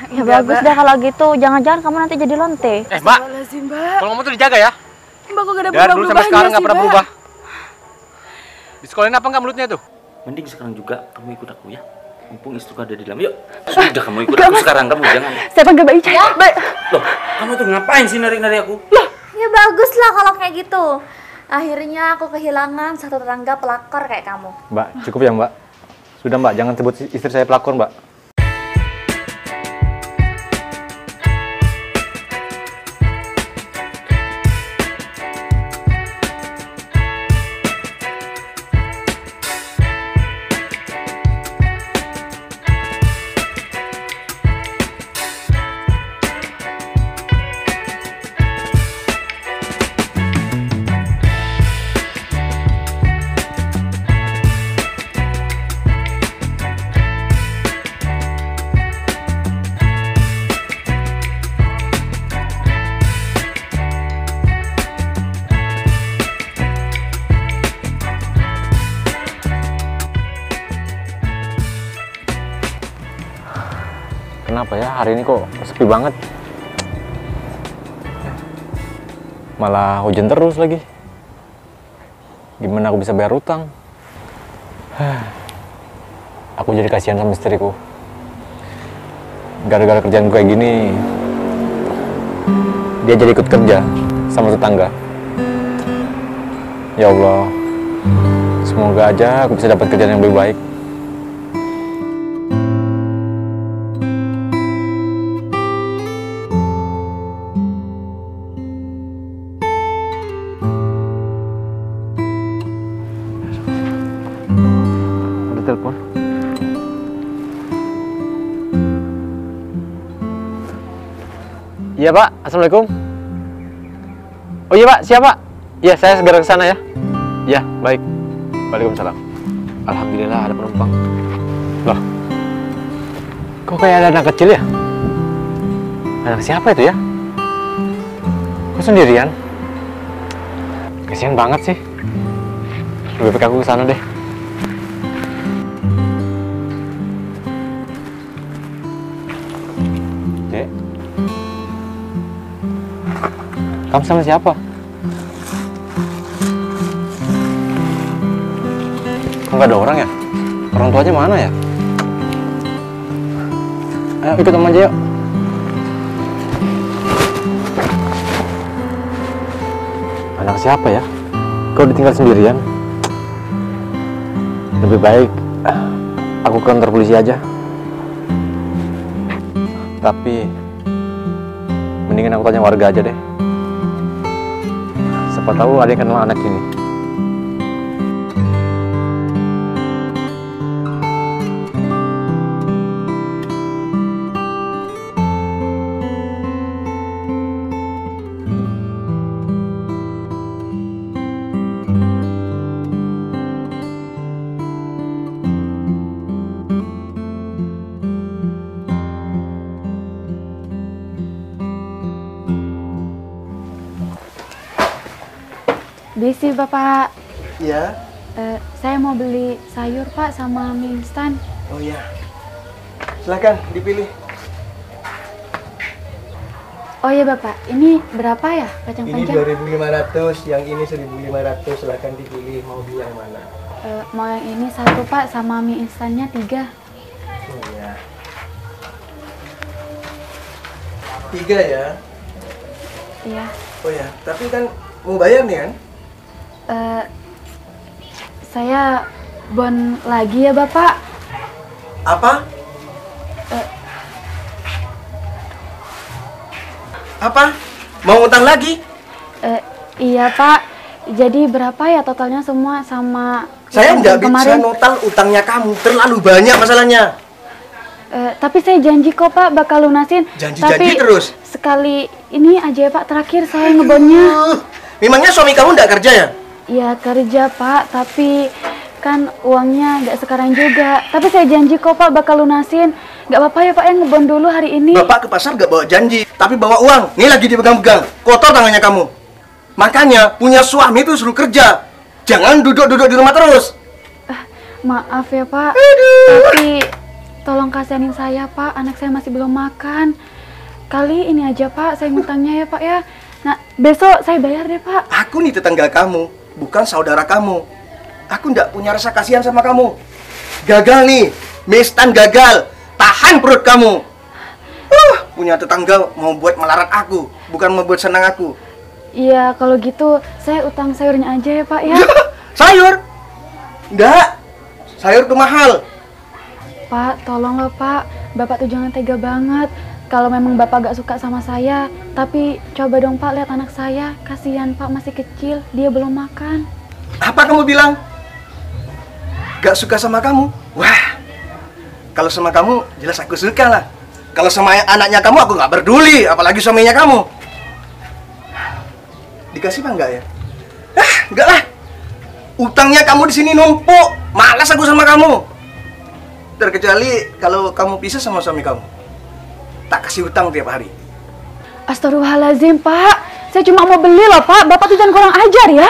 Ya bagus dah kalau gitu. Jangan-jangan kamu nanti jadi lonte. Mbak. Kalau ngomong tuh dijaga ya. Mbak kok gak ada dari dulu sampai sekarang nggak pernah berubah. Di sekolah ini apa nggak mulutnya tuh? Mending sekarang juga kamu ikut aku ya. Mumpung istriku ada di dalam. Yuk. Sudah kamu ikut aku sekarang, kamu jangan. Saya panggil Mbak Ica. Loh, kamu tuh ngapain sih narik-narik aku? Loh, ya bagus lah kalau kayak gitu. Akhirnya aku kehilangan satu tetangga pelakor kayak kamu. Mbak, cukup ya Mbak. Sudah Mbak, jangan sebut istri saya pelakor Mbak. Kenapa ya hari ini kok sepi banget? Malah hujan terus lagi. Gimana aku bisa bayar utang? Aku jadi kasihan sama istriku. Gara-gara kerjaan kayak gini, dia jadi ikut kerja sama tetangga. Ya Allah, semoga aja aku bisa dapat kerjaan yang lebih baik. Telepon. Iya Pak, Assalamualaikum. Oh iya Pak, siapa? Iya, saya segera ke sana ya. Iya, baik. Waalaikumsalam. Alhamdulillah ada penumpang. Loh, kok kayak ada anak kecil ya? Anak siapa itu ya? Kok sendirian? Kasihan banget sih. Lebih baik aku ke sana deh. Kamu sama siapa? Kok nggak ada orang ya? Orang tuanya mana ya? Ayo ikut Om aja yuk. Anak siapa ya? Kau ditinggal sendirian? Lebih baik aku ke kantor polisi aja. Tapi mendingan aku tanya warga aja deh. Siapa tahu ada yang kenal anak ini. Bisi Bapak. Iya. Saya mau beli sayur Pak sama mie instan. Oh iya. Silakan dipilih. Oh iya Bapak, ini berapa ya kacang Ini panjang? 2.500, yang ini 1.500. Silakan dipilih mau beli yang mana. Mau yang ini satu Pak, sama mie instannya 3. Oh iya. 3 ya? Iya. Oh ya, tapi kan mau bayar nih kan? Saya bon lagi ya Bapak. Apa? Apa? Mau utang lagi? Iya Pak. Jadi berapa ya totalnya semua sama Saya nggak bisa kemarin? notal utangnya kamu, terlalu banyak masalahnya. Tapi saya janji kok Pak bakal lunasin. Janji-janji terus? Sekali ini aja ya Pak, terakhir saya ngebonnya. Memangnya suami kamu nggak kerja ya? Iya kerja Pak, tapi kan uangnya nggak sekarang juga. Tapi saya janji kok Pak bakal lunasin. Nggak apa-apa ya Pak yang ngebon dulu hari ini. Bapak ke pasar nggak bawa janji, tapi bawa uang. Ini lagi dipegang-pegang, kotor tangannya kamu. Makanya punya suami itu suruh kerja. Jangan duduk-duduk di rumah terus. Maaf ya Pak, tapi tolong kasihanin saya Pak, anak saya masih belum makan. Kali ini aja Pak, saya ngutangnya ya Pak ya. Nah, besok saya bayar deh Pak. Aku nih tetangga kamu, bukan saudara kamu. Aku nggak punya rasa kasihan sama kamu. Gagal nih, mie instan gagal. Tahan perut kamu. Punya tetangga mau buat melarat aku, bukan mau buat senang aku. Iya, kalau gitu saya utang sayurnya aja ya Pak ya. Sayur? Enggak. Sayur tuh mahal. Pak, tolonglah Pak. Bapak tuh jangan tega banget. Kalau memang Bapak gak suka sama saya, tapi coba dong Pak lihat anak saya. Kasihan Pak, masih kecil, dia belum makan. Apa kamu bilang? Gak suka sama kamu? Wah, kalau sama kamu jelas aku suka lah. Kalau sama anaknya kamu aku gak peduli, apalagi suaminya kamu. Dikasih apa enggak ya? Enggak lah. Utangnya kamu di sini numpuk. Malas aku sama kamu. Terkecuali kalau kamu pisah sama suami kamu. Tak kasih utang tiap hari. Astagfirullahaladzim Pak, saya cuma mau beli loh Pak. Bapak tuh jangan kurang ajar ya.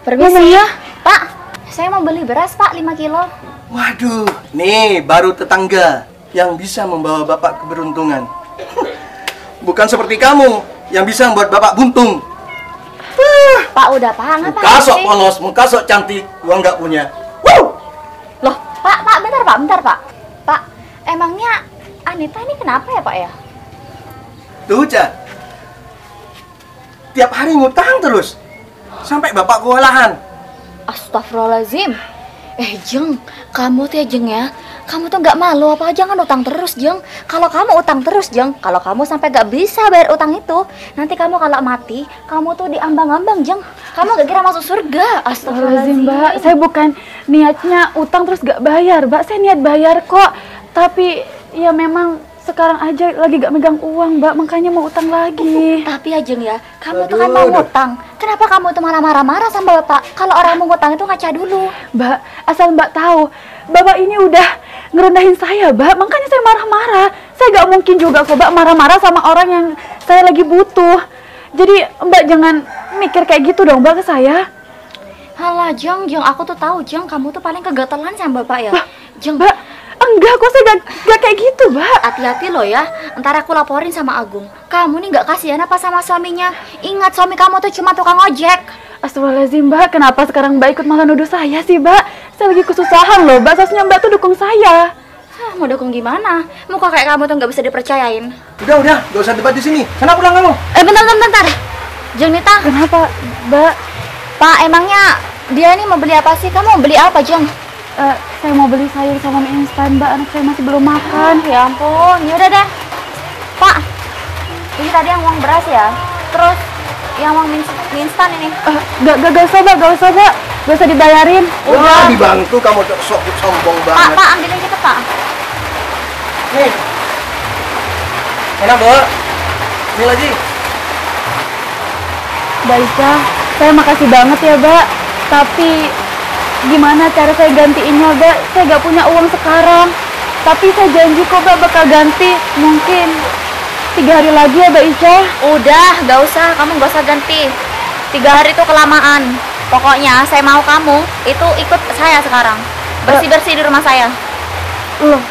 Permisi ya Pak, saya mau beli beras Pak 5 kilo. Waduh, nih baru tetangga yang bisa membawa bapak keberuntungan. Bukan seperti kamu yang bisa membuat bapak buntung. Pak udah Pak, ngapain Muka sok sih? polos, muka sok cantik, uang nggak punya. Loh Pak, bentar Pak. Pak, emangnya Anita ini kenapa ya Pak ya? Tuh, Ca. Tiap hari ngutang terus. Sampai bapak kewalahan. Astagfirullahaladzim. Jeng, kamu tuh ya Jeng ya. Kamu tuh nggak malu apa jangan utang terus Jeng. Kalau kamu utang terus Jeng, kalau kamu sampai nggak bisa bayar utang itu, nanti kamu kalau mati, kamu tuh diambang-ambang Jeng. Kamu gak kira masuk surga. Astagfirullahaladzim Astagfirullahaladzim. Mbak, saya bukan niatnya utang terus gak bayar Mbak. Saya niat bayar kok. Tapi ya memang sekarang aja lagi gak megang uang Mbak, makanya mau utang lagi. Tapi ya Jeng ya, kamu tuh kan mau ngutang. Kenapa kamu tuh malah marah-marah sama bapak? Kalau orang mau ngutang itu ngaca dulu. Mbak, asal Mbak tahu, Bapak ini udah ngerendahin saya Mbak, makanya saya marah-marah. Saya gak mungkin juga kok Mbak marah-marah sama orang yang saya lagi butuh. Jadi Mbak jangan mikir kayak gitu dong Mbak ke saya. Halah Jeng, aku tuh tahu Jeng, kamu tuh paling kegatelan sama bapak ya. Jeng, Mbak, enggak kok, saya gak kayak gitu Mbak. hati-hati loh ya, ntar aku laporin sama Agung. Kamu nih nggak kasihan apa sama suaminya? Ingat suami kamu tuh cuma tukang ojek. Astagfirullahaladzim Mbak, kenapa sekarang Mbak ikut malah nuduh saya sih Mbak? Saya lagi kesusahan loh Mbak, seharusnya Mbak tuh dukung saya. Mau dukung gimana? Muka kayak kamu tuh nggak bisa dipercayain. Udah, gak usah debat di sini. Sana pulang kamu. Bentar. Jeng Nita. Kenapa Mbak? Pak, emangnya dia ini mau beli apa sih? Kamu mau beli apa Jeng? Saya mau beli sayur sama mie instan Mbak, anak saya masih belum makan. Ya ampun, yaudah deh. Pak, ini tadi yang uang beras ya. Terus yang uang mie instan ini. Gak usah Mbak, gak usah dibayarin. Wah, dibantu kamu tuh sok sombong banget. Pak, ambilin cepet Pak. Nih. Mana, Mbak? Ini lagi. Mbak Ica, saya makasih banget ya Mbak. Tapi gimana cara saya gantiinnya Mbak? Saya gak punya uang sekarang. Tapi saya janji kok Mbak bakal ganti. Mungkin 3 hari lagi ya Mbak Ica. Udah, gak usah, kamu gak usah ganti. 3 hari itu kelamaan. Pokoknya saya mau kamu itu ikut saya sekarang. Bersih-bersih di rumah saya. Loh,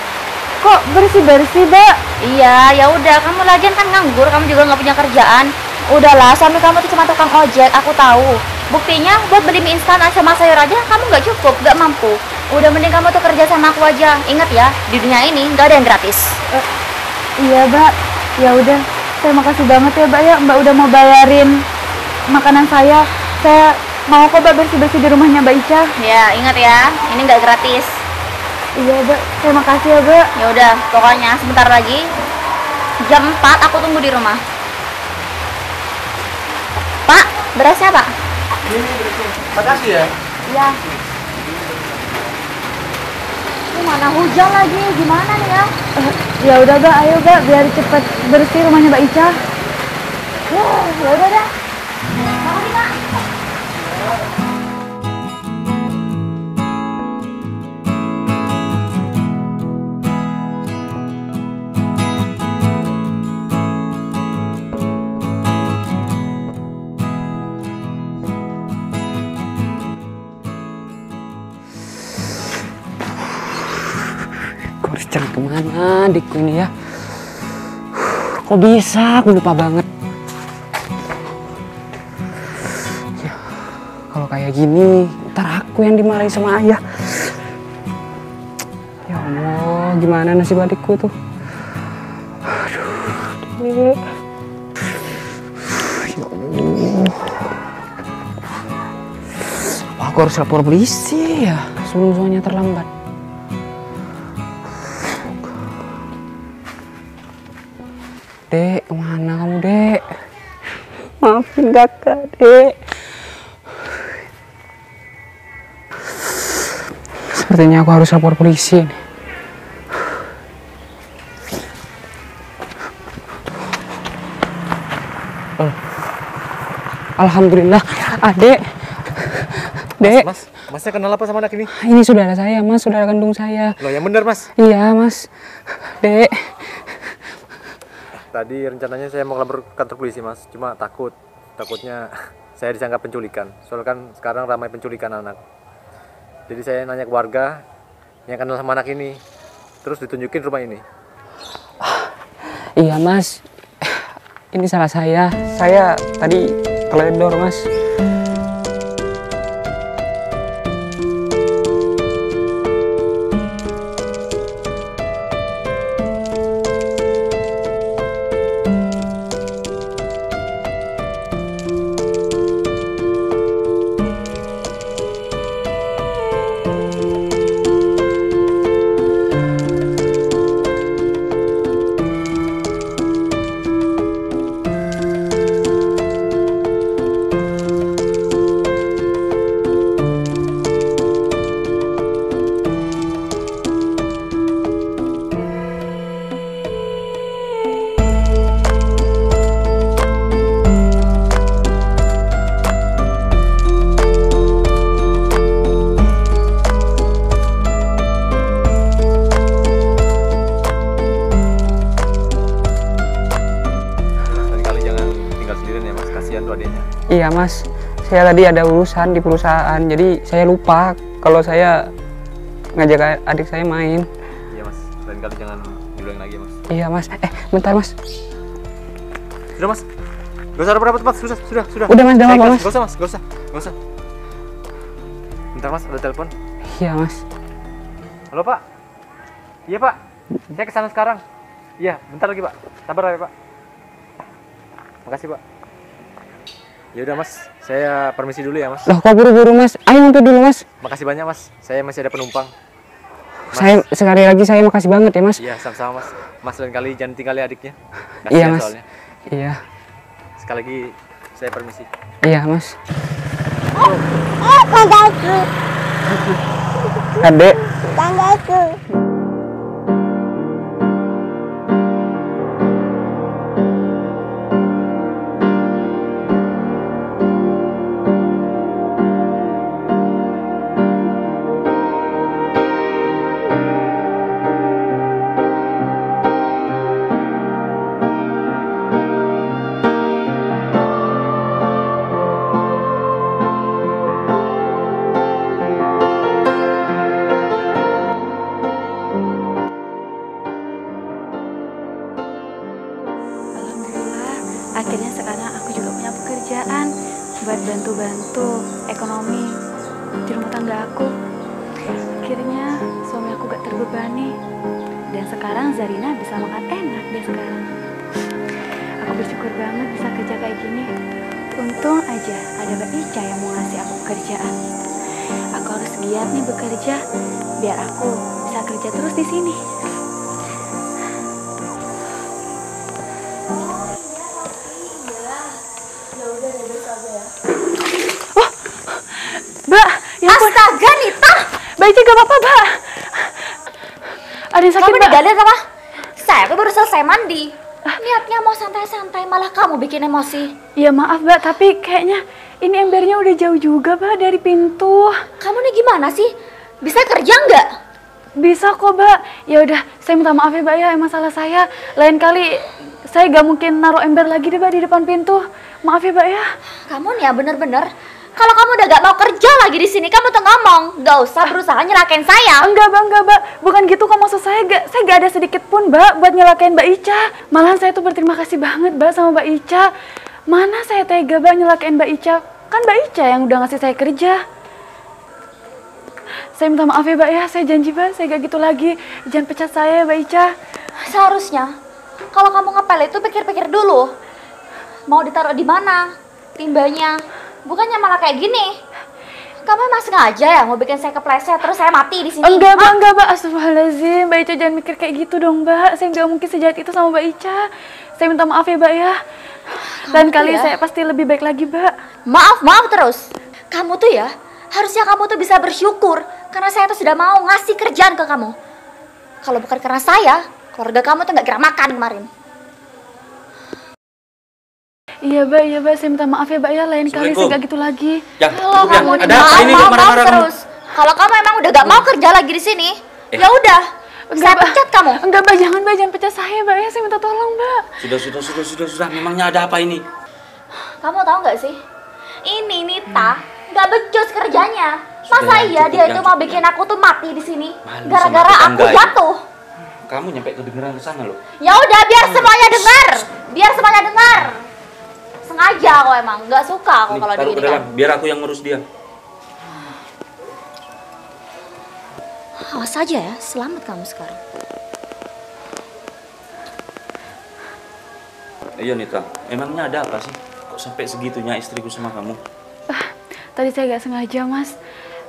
kok bersih-bersih Mbak? Iya, ya udah, kamu lagian kan nganggur, kamu juga nggak punya kerjaan. Udahlah, suami kamu tuh cuma tukang ojek, aku tahu. Buktinya buat beli mie instan sama sayur aja kamu nggak cukup, nggak mampu. Udah mending kamu tuh kerja sama aku aja. Ingat ya, di dunia ini nggak ada yang gratis. Iya Mbak, ya udah. Saya makasih banget ya Mbak ya. Mbak udah mau bayarin makanan saya. Saya mau kok Mbak bersih-bersih di rumahnya Mbak Ica. Ya, ingat ya, ini nggak gratis. Iya Mbak, saya makasih ya Mbak. Ya udah, pokoknya sebentar lagi jam 4 aku tunggu di rumah. Pak, berasnya Pak? Ini berarti. Makasih ya. Iya. Ini mana hujan lagi, gimana nih ya? Ya udah Mbak, ayo Mbak, biar cepet bersih rumahnya Mbak Ica. Ya udah dah. Makasih Pak. Kok harus cari kemana mana adikku ini ya? Kok bisa aku lupa banget? Ya, kalau kayak gini, ntar aku yang dimarahin sama ayah. Ya Allah, gimana nasib adikku tuh? Aduh, Dek. Ya Allah. Apa aku harus lapor polisi ya sebelum semuanya terlambat? Dek, kemana kamu, Dek? Maafin kakak, Dek. Sepertinya aku harus lapor polisi nih. Alhamdulillah, Adek. Dek. Masnya kenal apa sama anak ini? Ini saudara saya, Mas, saudara kandung saya. Loh, yang benar, Mas. Iya, Mas. Dek. Tadi rencananya saya mau lapor kantor polisi, Mas. Cuma takutnya saya disangka penculikan. Soalnya kan sekarang ramai penculikan anak. Jadi saya nanya ke warga yang kenal sama anak ini. Terus ditunjukin rumah ini. Iya, Mas. Ini salah saya. Saya tadi teledor, Mas. Iya, Mas, saya tadi ada urusan di perusahaan, jadi saya lupa kalau saya ngajak adik saya main. Iya, Mas, lain kali jangan diulang lagi, Mas. Iya, Mas. Bentar, Mas. Sudah, Mas. Gak usah rapat, Mas. Sudah. Udah, Mas, udah apa, Mas? Gak usah, Mas. Gak usah. Bentar, Mas, ada telepon. Iya, Mas. Halo, Pak. Iya, Pak. Saya kesana sekarang. Iya, bentar lagi, Pak. Sabar ya, Pak. Makasih, Pak. Ya udah, Mas, saya permisi dulu ya, Mas. Loh, kok buru-buru, Mas? Ayo mampir dulu, Mas. Makasih banyak, Mas. Saya masih ada penumpang. Mas. Saya sekali lagi saya makasih banget ya, Mas. Iya, sama-sama, Mas. Mas lain kali jangan tinggali adiknya. Iya, Mas. Soalnya. Iya. Sekali lagi saya permisi. Iya, Mas. Adek. Akhirnya sekarang aku juga punya pekerjaan buat bantu-bantu ekonomi di rumah tangga aku. Akhirnya suami aku gak terbebani. Dan sekarang Zarina bisa makan enak deh sekarang. Aku bersyukur banget bisa kerja kayak gini. Untung aja ada Mbak Ica yang mau ngasih aku pekerjaan. Aku harus giat nih bekerja biar aku bisa kerja terus di sini. Mbak, ya ampun. Astaga, Nita! Mbak Ica gak apa-apa, Mbak. Ada yang sakit, Kamu Mbak. digalin apa? Saya tuh baru selesai mandi. Niatnya mau santai-santai, malah kamu bikin emosi. Ya maaf, Mbak, tapi kayaknya ini embernya udah jauh juga, Mbak, dari pintu. Kamu nih gimana sih? Bisa kerja nggak? Bisa kok, Mbak. Ya udah, saya minta maaf ya, Mbak, ya, emang salah saya. Lain kali saya gak mungkin naruh ember lagi deh, Mbak, di depan pintu. Maaf ya, Mbak, ya. Kamu nih ya bener-bener Kalau kamu udah gak mau kerja lagi di sini, kamu tuh ngomong, gak usah berusaha nyelakain saya. Enggak, Mbak. Bukan gitu kok maksud saya. Saya gak ada sedikit pun, Mbak, buat nyelakain Mbak Ica. Malahan saya tuh berterima kasih banget, Mbak, sama Mbak Ica. Mana saya tega, Mbak, nyelakain Mbak Ica. Kan Mbak Ica yang udah ngasih saya kerja. Saya minta maaf ya, Mbak ya. Saya janji, Mbak, saya gak gitu lagi. Jangan pecat saya, Mbak Ica. Seharusnya, kalau kamu ngepel itu pikir-pikir dulu. Mau ditaruh di mana timbanya. Bukannya malah kayak gini. Kamu emang sengaja ya mau bikin saya kepleset terus saya mati di sini? Enggak, Mbak. Astagfirullahaladzim. Mbak Ica jangan mikir kayak gitu dong, Mbak. Saya nggak mungkin sejahat itu sama Mbak Ica. Saya minta maaf ya, Mbak ya. Lain kali ya? saya pasti lebih baik lagi, Mbak. Maaf terus. Kamu tuh ya, harusnya kamu tuh bisa bersyukur karena saya tuh sudah mau ngasih kerjaan ke kamu. Kalau bukan karena saya, keluarga kamu tuh nggak kira makan kemarin. Iya, Mbak. Saya minta maaf ya, Mbak ya. Lain kali saya nggak gitu lagi. Kalau kamu ada apa ini kok marah-marah kamu? terus. Kalau kamu emang udah gak mau kerja lagi di sini, ya udah. Saya pecat kamu. Enggak, Mbak, jangan pecat saya, Mbak ya. Saya minta tolong, Mbak. Sudah. Memangnya ada apa ini? Kamu tahu nggak sih? Ini Nita nggak becus kerjanya. Masa Sudah, iya cukup, dia yang itu mau cukup, bikin yang. aku tuh mati di sini Malu gara-gara sama aku tetangga itu. jatuh. Kamu nyampe kedengeran ke sana loh. Ya udah biar semuanya dengar. Sengaja aku emang nggak suka aku Nih, kalau taruh ke diginikan. dalam, biar aku yang ngurus dia. Awas saja ya, selamat kamu sekarang. Iya Nita, emangnya ada apa sih? Kok sampai segitunya istriku sama kamu? Tadi saya nggak sengaja, Mas.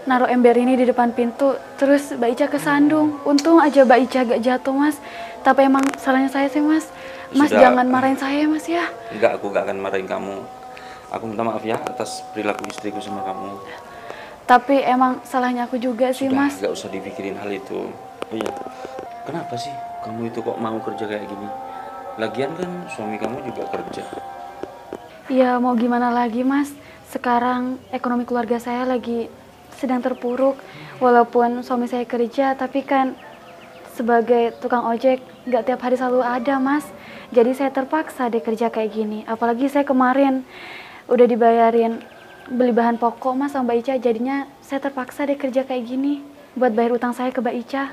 Naruh ember ini di depan pintu, terus Mbak Ica kesandung. Untung aja Mbak Ica gak jatuh, Mas. Tapi emang salahnya saya sih, Mas. Mas Sudah. jangan marahin saya, Mas ya. Enggak, aku gak akan marahin kamu. Aku minta maaf ya atas perilaku istriku sama kamu. Tapi emang salahnya aku juga sih, Sudah, Mas. gak usah dipikirin hal itu. Oh iya, kenapa sih kamu itu kok mau kerja kayak gini? Lagian kan suami kamu juga kerja. Ya mau gimana lagi, Mas. Sekarang ekonomi keluarga saya lagi sedang terpuruk. Walaupun suami saya kerja, tapi kan sebagai tukang ojek nggak tiap hari selalu ada, Mas. Jadi saya terpaksa deh kerja kayak gini. Apalagi saya kemarin udah dibayarin beli bahan pokok, Mas, sama Mbak Ica. Jadinya saya terpaksa deh kerja kayak gini buat bayar utang saya ke Mbak Ica.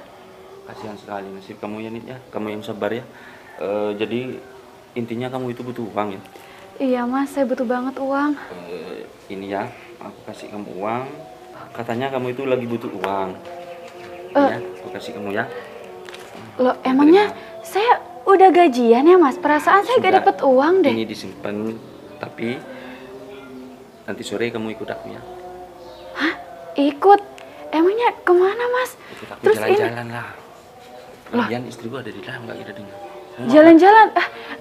Kasihan sekali nasib kamu ya Nit ya. Kamu yang sabar ya. Jadi intinya kamu itu butuh uang ya. Iya, Mas, saya butuh banget uang. Ini ya, aku kasih kamu uang. Katanya kamu itu lagi butuh uang. Ya, aku kasih kamu ya. Loh, emangnya saya udah gajian ya, Mas? Perasaan saya gak Sudah, dapet uang deh. Ini disimpan, tapi nanti sore kamu ikut aku ya. Hah? Ikut? Emangnya kemana, Mas? Ikut aku Terus ini jalan-jalan lah. Lagian istriku ada di dalam, gak kita dengar. jalan-jalan?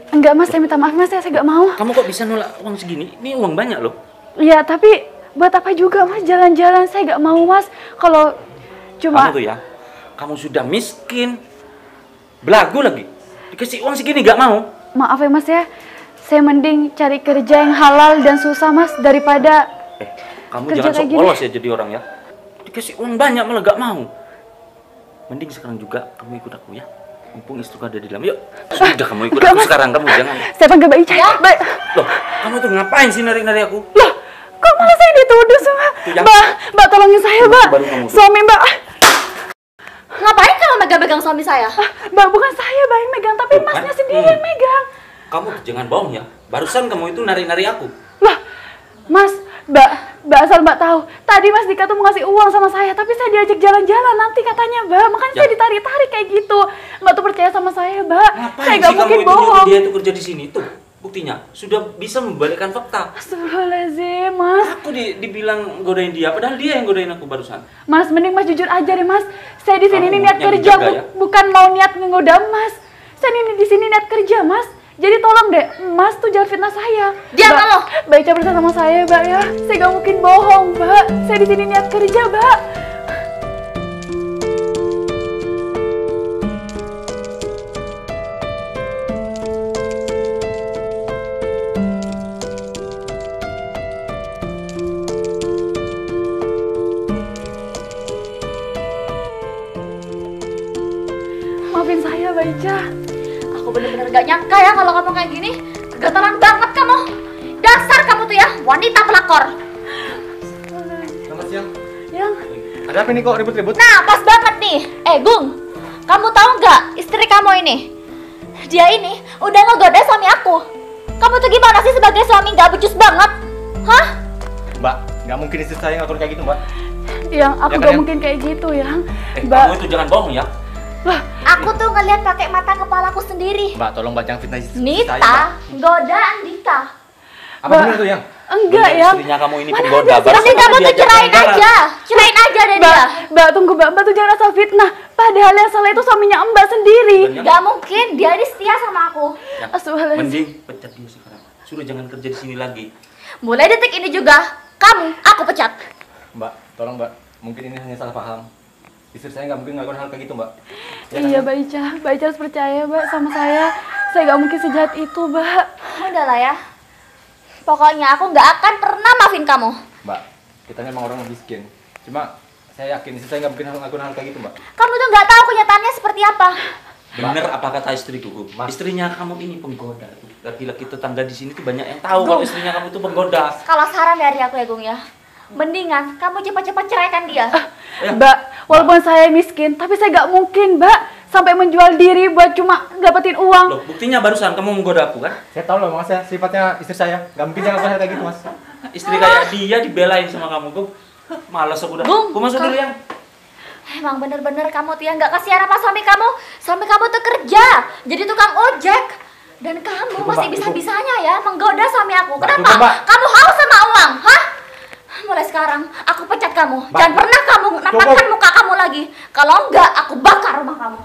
Enggak, Mas, saya minta maaf, Mas, saya gak mau. Kamu kok bisa nolak uang segini? Ini uang banyak loh. Ya, tapi buat apa juga, Mas, jalan-jalan? Saya gak mau, Mas. Kalau cuma... Kamu tuh ya, kamu sudah miskin, belagu lagi. Dikasih uang segini gak mau. Maaf ya, Mas ya. Saya mending cari kerja yang halal dan susah, Mas, daripada Kamu kerja jangan sok kayak gini. polos ya jadi orang ya. Dikasih uang banyak malah gak mau. Mending sekarang juga kamu ikut aku ya. Mumpung istriku ada di dalam. Yuk, sudah kamu ikut Enggak, aku Mas. sekarang. Kamu jangan. Saya panggil Mbak Ica. Mbak, Loh, kamu tuh ngapain sih narik-narik aku? loh, kok malah saya dituduh sama... Tuh, ya. Mbak, tolongin saya, Mbak. Baru kamu tuh. Suami Mbak. Ngapain kamu megang-megang suami saya? Mbak, bukan saya, Mbak, yang megang, tapi Tuh, kan? Masnya sendiri yang megang. Kamu jangan bohong ya. Barusan kamu itu narik-narik aku. Lah, Mas, Mbak asal Mbak tahu, tadi Mas Dika tuh mau ngasih uang sama saya, tapi saya diajak jalan-jalan nanti katanya, Mbak. Makanya Ya. saya ditarik-tarik kayak gitu. Mbak tuh percaya sama saya, Mbak. Ngapain Saya sih nggak kamu mungkin itu nyuruh bohong. dia itu kerja di sini? Tuh, buktinya. Sudah bisa membalikkan fakta. Astagfirullahaladzim, Mas. Aku dibilang godain dia, padahal dia yang godain aku barusan. Mas, mending Mas jujur aja deh, Mas. Saya di sini Kamu ini niat mulutnya kerja, dijaga, ya? bukan mau niat ngegoda Mas. Saya ini di sini niat kerja, Mas. Jadi tolong deh, Mas tuh jangan fitnah saya. Diam Mbak, kamu. Mbak Ica bersama sama saya, Mbak ya. Saya gak mungkin bohong, Mbak. Saya di sini niat kerja, Mbak. Maafin saya, Mbak Ica. Aku bener-bener gak nyangka ya kalau kamu kayak gini. Kegatalan banget kamu. Dasar kamu tuh ya, wanita pelakor. Yang. Yang. Ada apa nih kok ribut-ribut? Nah, pas banget nih. Gung, kamu tahu nggak istri kamu ini? Dia ini udah ngegoda suami aku. Kamu tuh gimana sih sebagai suami nggak becus banget? Hah? Mbak, nggak mungkin istri saya ngatur kayak gitu, Mbak. Yang aku Ya kan, gak Yang? mungkin kayak gitu, Yang. Kamu itu jangan bohong ya. Aku tuh ngeliat pakai mata kepalaku sendiri. Mbak, tolong Mbak jangan fitnah istri saya, Nita, Mbak. goda Andika. Apa benar tuh, Yang? Enggak, Bener, Yang. istrinya kamu ini Mana penggoda. ada, Baru Tapi saja kamu tuh diajak cerain jalan-jalan. aja. Cerain aja deh Mbak, dia. Mbak tunggu Mbak tuh jangan asal fitnah. Padahal yang salah itu suaminya Mbak sendiri. Bener. Gak mungkin, dia ini setia sama aku. Ya, Astagfirullahaladzim. mending pecat dia sekarang. Suruh jangan kerja di sini lagi. Mulai detik ini juga, aku pecat. Mbak, tolong Mbak. Mungkin ini hanya salah paham. Istri saya nggak mungkin ngelakuin hal kayak gitu, Mbak. Ya kan, Iya, Yang? Mbak Ica. Mbak Ica harus percaya, Mbak, sama saya. Saya gak mungkin sejahat itu, Mbak. Udah lah ya. Pokoknya aku nggak akan pernah maafin kamu. Mbak, kita memang orang miskin. Cuma saya yakin istri saya nggak mungkin ngelakuin hal kayak gitu, Mbak. Kamu tuh nggak tahu kenyataannya seperti apa. Bener apa kata istriku? Mas. Istrinya kamu ini penggoda. Laki-laki tetangga di sini tuh banyak yang tahu kalau istrinya kamu itu penggoda. Kalau saran dari aku ya, Gung ya. Mendingan kamu cepat-cepat ceraikan dia. Mbak, walaupun saya miskin, tapi saya gak mungkin, Mbak, sampai menjual diri buat cuma dapetin uang. Loh, buktinya barusan kamu menggoda aku kan? Saya tahu loh, Mas, ya, sifatnya istri saya. Nggak mungkin dia ngelakuin hal kayak gitu, Mas. Istri kayak dia dibelain sama kamu, Gung. Males aku udah. Gung, Aku masuk dulu yang. Emang bener-bener kamu tuh yang nggak kasihan apa suami kamu. Suami kamu tuh kerja, jadi tukang ojek. Dan kamu Cukup, masih Mbak, bisa-bisanya ya menggoda suami aku. Mbak, Kenapa? cukup, Mbak. Kamu haus sama uang, hah? Mulai sekarang aku pecat kamu. Mbak, Jangan pernah kamu nampakkan cukup. muka kamu lagi. Kalau enggak, aku bakar rumah kamu.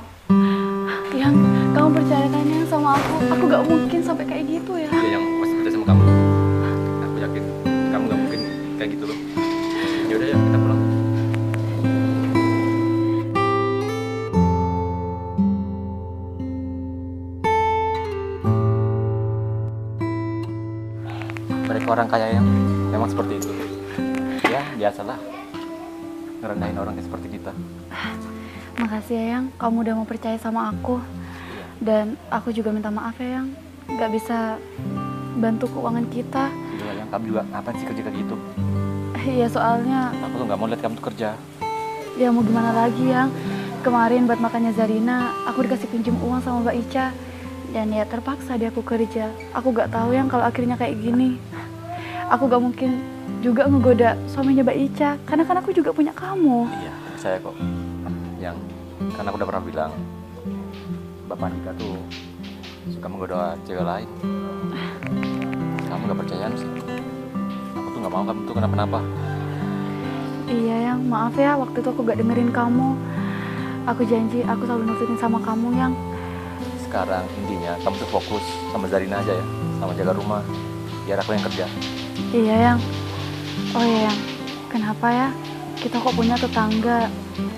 Yang, kamu percayakan yang sama aku. Aku gak mungkin sampai kayak gitu ya. Dia yang pasti percaya sama kamu. Aku yakin kamu nggak mungkin kayak gitu loh. Yaudah ya, kita pulang. Mereka orang kaya yang memang seperti itu. Ya, biasalah ngerendahin orang kayak seperti kita. Makasih ya, Yang. Kamu udah mau percaya sama aku. Dan aku juga minta maaf ya, Yang. Gak bisa bantu keuangan kita. Udah yang kamu juga ngapain sih kerja kayak gitu? Iya, soalnya Aku tuh nggak mau lihat kamu tuh kerja. ya mau gimana lagi, Yang. Kemarin buat makannya Zarina, aku dikasih pinjam uang sama Mbak Ica. Dan ya terpaksa deh aku kerja. Aku gak tahu yang kalau akhirnya kayak gini. Aku gak mungkin juga ngegoda suaminya Mbak Ica. Karena kan aku juga punya kamu. Iya, saya kok. Yang karena aku udah pernah bilang, Bapak Andika tuh suka menggoda cewek lain. Kamu gak percayaan sih? Aku tuh gak mau kamu tuh kenapa-napa. Iya, Yang. Maaf ya, waktu itu aku gak dengerin kamu. Aku janji aku selalu nurutin sama kamu, Yang. Sekarang intinya kamu tuh fokus sama Zarina aja ya, sama jaga rumah. Biar aku yang kerja. Iya, Yang. Oh iya, Yang. Kenapa ya kita kok punya tetangga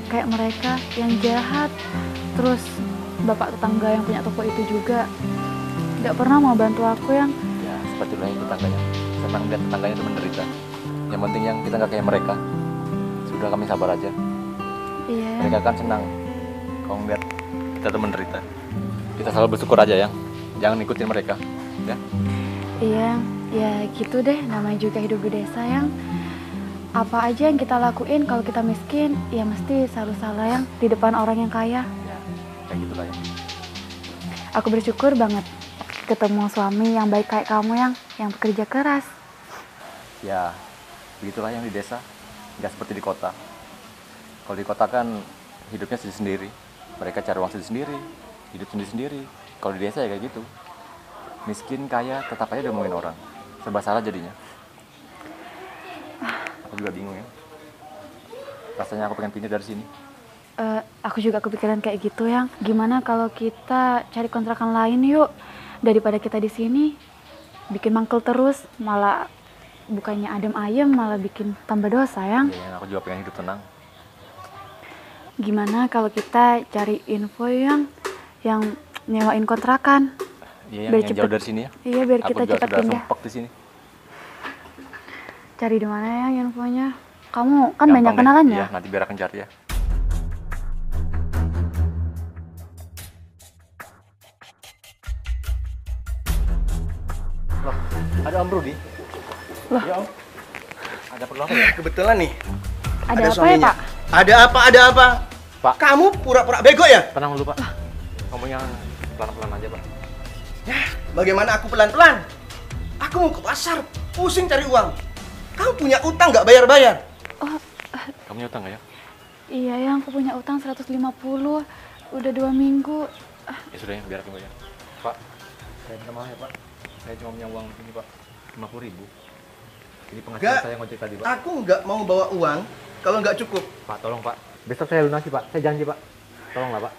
kayak mereka yang jahat? Terus bapak tetangga yang punya toko itu juga gak pernah mau bantu aku, Yang. Ya seperti itu yang tetangganya. Senang lihat tetangganya tuh menderita. Yang penting yang kita nggak kayak mereka. Sudah kami sabar aja. Iya, Yang. Mereka kan senang kalau ngeliat kita tuh menderita. Kita selalu bersyukur aja ya. Jangan ikutin mereka, ya. Iya, Yang. Ya gitu deh, namanya juga hidup di desa, Yang. Apa aja yang kita lakuin kalau kita miskin, ya mesti selalu salah, Yang, di depan orang yang kaya. Ya, kayak gitulah ya. Aku bersyukur banget ketemu suami yang baik kayak kamu, yang bekerja keras. Ya, begitulah yang di desa. Nggak seperti di kota. Kalau di kota kan hidupnya sendiri-sendiri. Mereka cari uang sendiri-sendiri, hidup sendiri-sendiri. Kalau di desa ya kayak gitu. Miskin, kaya, tetap aja diomongin orang. Serba salah jadinya. Aku juga bingung ya. Rasanya aku pengen pindah dari sini. Aku juga kepikiran kayak gitu, Yang. Gimana kalau kita cari kontrakan lain yuk? Daripada kita di sini bikin mangkel terus, malah bukannya adem ayem, malah bikin tambah dosa, Yang. Ya, aku juga pengen hidup tenang. Gimana kalau kita cari info, yang nyewain kontrakan? Iya, Biar yang cepet- jauh dari sini ya. Iya, biar Aku kita juga cepat sudah pindah. sumpek di sini. Cari di mana, Yang, infonya? Kamu kan Gampang banyak deh. kenalan Iya, ya? nanti biar aku cari ya. Loh, ada Om Rudi? Loh. Ya Om. Ada perlu apa ya? Kebetulan nih, Ada apa ya, suaminya. Pak? Ada apa, ada apa? Pak. Kamu pura-pura bego ya? Tenang dulu, Pak. Ngomongnya pelan-pelan aja, Pak. Bagaimana aku pelan-pelan? Aku mau ke pasar, pusing cari uang. Kamu punya utang nggak bayar-bayar? Kamu punya utang nggak ya? Iya, yang aku punya utang 150. Udah 2 minggu. Ya sudah ya, biar aku bayar. Pak, saya minta maaf ya, Pak. Saya cuma punya uang ini, Pak. 50.000. Ini penghasilan Nggak. saya ngojek tadi, Pak. Aku nggak mau bawa uang kalau nggak cukup. Pak, tolong, Pak. Besok saya lunasi, Pak. Saya janji, Pak. Tolonglah, Pak.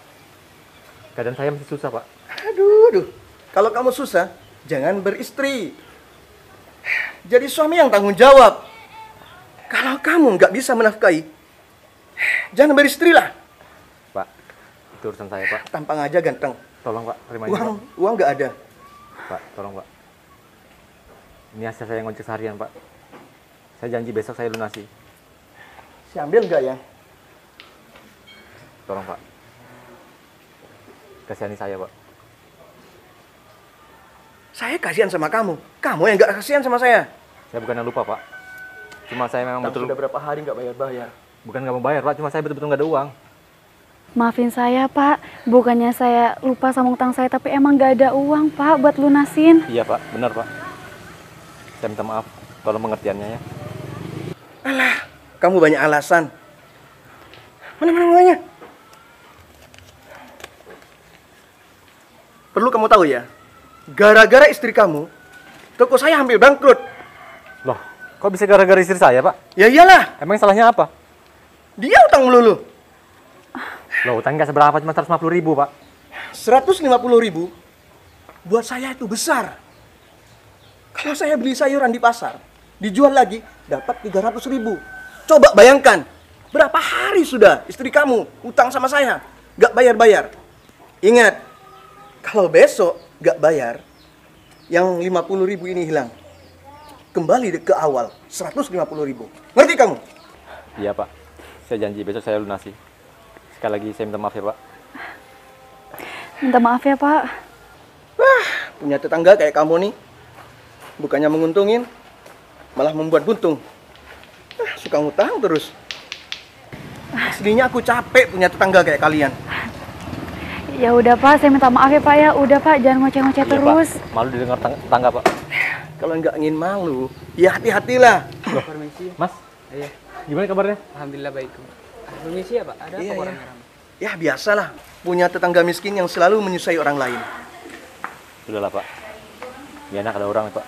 Keadaan saya masih susah, Pak. Aduh. Kalau kamu susah, jangan beristri. Jadi suami yang tanggung jawab. Kalau kamu nggak bisa menafkahi, jangan beristri lah. Pak, itu urusan saya, Pak. Tampang aja ganteng. Tolong, Pak. Terima ini, Pak. Uang nggak ada. Pak, tolong, Pak. Ini hasil saya ngojek seharian, Pak. Saya janji besok saya lunasi. Si ambil nggak ya? Tolong, Pak. Kasihani saya, Pak. Saya kasihan sama kamu. Kamu yang nggak kasihan sama saya. Saya bukan yang lupa, Pak. Cuma saya memang betul... Sudah berapa hari nggak bayar-bayar? Bukan nggak mau bayar, Pak. Cuma saya betul-betul nggak ada uang. Maafin saya, Pak. Bukannya saya lupa sama utang saya, tapi emang nggak ada uang, Pak, buat lunasin. Iya, Pak. Benar, Pak. Saya minta maaf. Tolong pengertiannya ya. Alah, kamu banyak alasan. Mana uangnya? Perlu kamu tahu ya, gara-gara istri kamu, toko saya hampir bangkrut. Loh, kok bisa gara-gara istri saya, Pak? Ya iyalah, Emang salahnya apa? dia utang melulu. Loh, utang nggak seberapa, cuma 150.000, Pak. 150.000 buat saya itu besar. Kalau saya beli sayuran di pasar, dijual lagi, dapat 300.000. Coba bayangkan, berapa hari sudah istri kamu utang sama saya, gak bayar-bayar. Ingat, kalau besok gak bayar, yang 50.000 ini hilang. Kembali ke awal, 150.000. Ngerti kamu? Iya, Pak. Saya janji besok saya lunasi. Sekali lagi saya minta maaf ya, Pak. Minta maaf ya, Pak. Wah, punya tetangga kayak kamu nih, bukannya menguntungin, malah membuat buntung. Suka ngutang terus. Aslinya aku capek punya tetangga kayak kalian. Ya udah, Pak, saya minta maaf ya, Pak ya. Udah, Pak, jangan ngoceh-ngoceh Iya, terus. Pak. Malu didengar tetangga, Pak. Kalau nggak ingin malu, ya hati-hatilah. Loh, Permisi. Mas, Iya. gimana kabarnya? Alhamdulillah baik. Permisi ya, Pak. Ada Iya, apa iya. orang orang? Ya biasalah, punya tetangga miskin yang selalu menyusai orang lain. Sudahlah, Pak. Gak enak ada orang, Pak.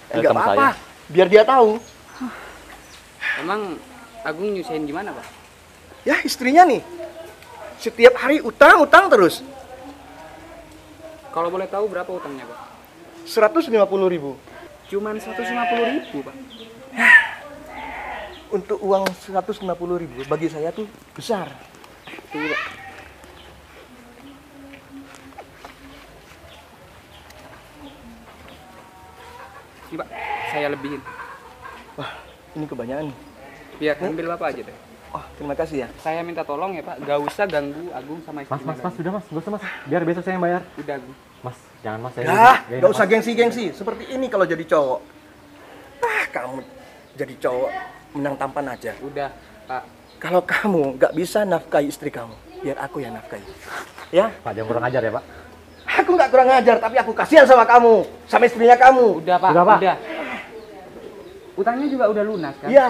Nggak Teman apa-apa, saya. biar dia tahu. Emang Agung nyusahin gimana, Pak? Ya istrinya nih, setiap hari utang terus. Kalau boleh tahu berapa utangnya, Pak? 150.000. Cuman 150.000, Pak. Untuk uang 150.000 bagi saya tuh besar. Tuh, Pak. Ini, Pak, saya lebihin. Wah, ini kebanyakan. Biar ambil Bapak aja deh. Oh, terima kasih ya. Saya minta tolong ya, Pak. Gak usah ganggu Agung sama istri. Mas, sudah, Mas. Gak usah, Mas. Biar besok saya yang bayar. Udah, Agung. Mas, jangan, Mas. Saya Dah, nggak nggak enak, usah Mas. gengsi-gengsi. Seperti ini kalau jadi cowok. Kamu jadi cowok menang tampan aja. Udah, Pak. Kalau kamu nggak bisa nafkahi istri kamu, biar aku yang nafkahi. Ya? Pak, jangan kurang ajar ya, Pak. Aku nggak kurang ajar, tapi aku kasihan sama kamu, sama istrinya kamu. Udah, Pak. Udah, Pak. Udah. Utangnya juga udah lunas, kan? Iya,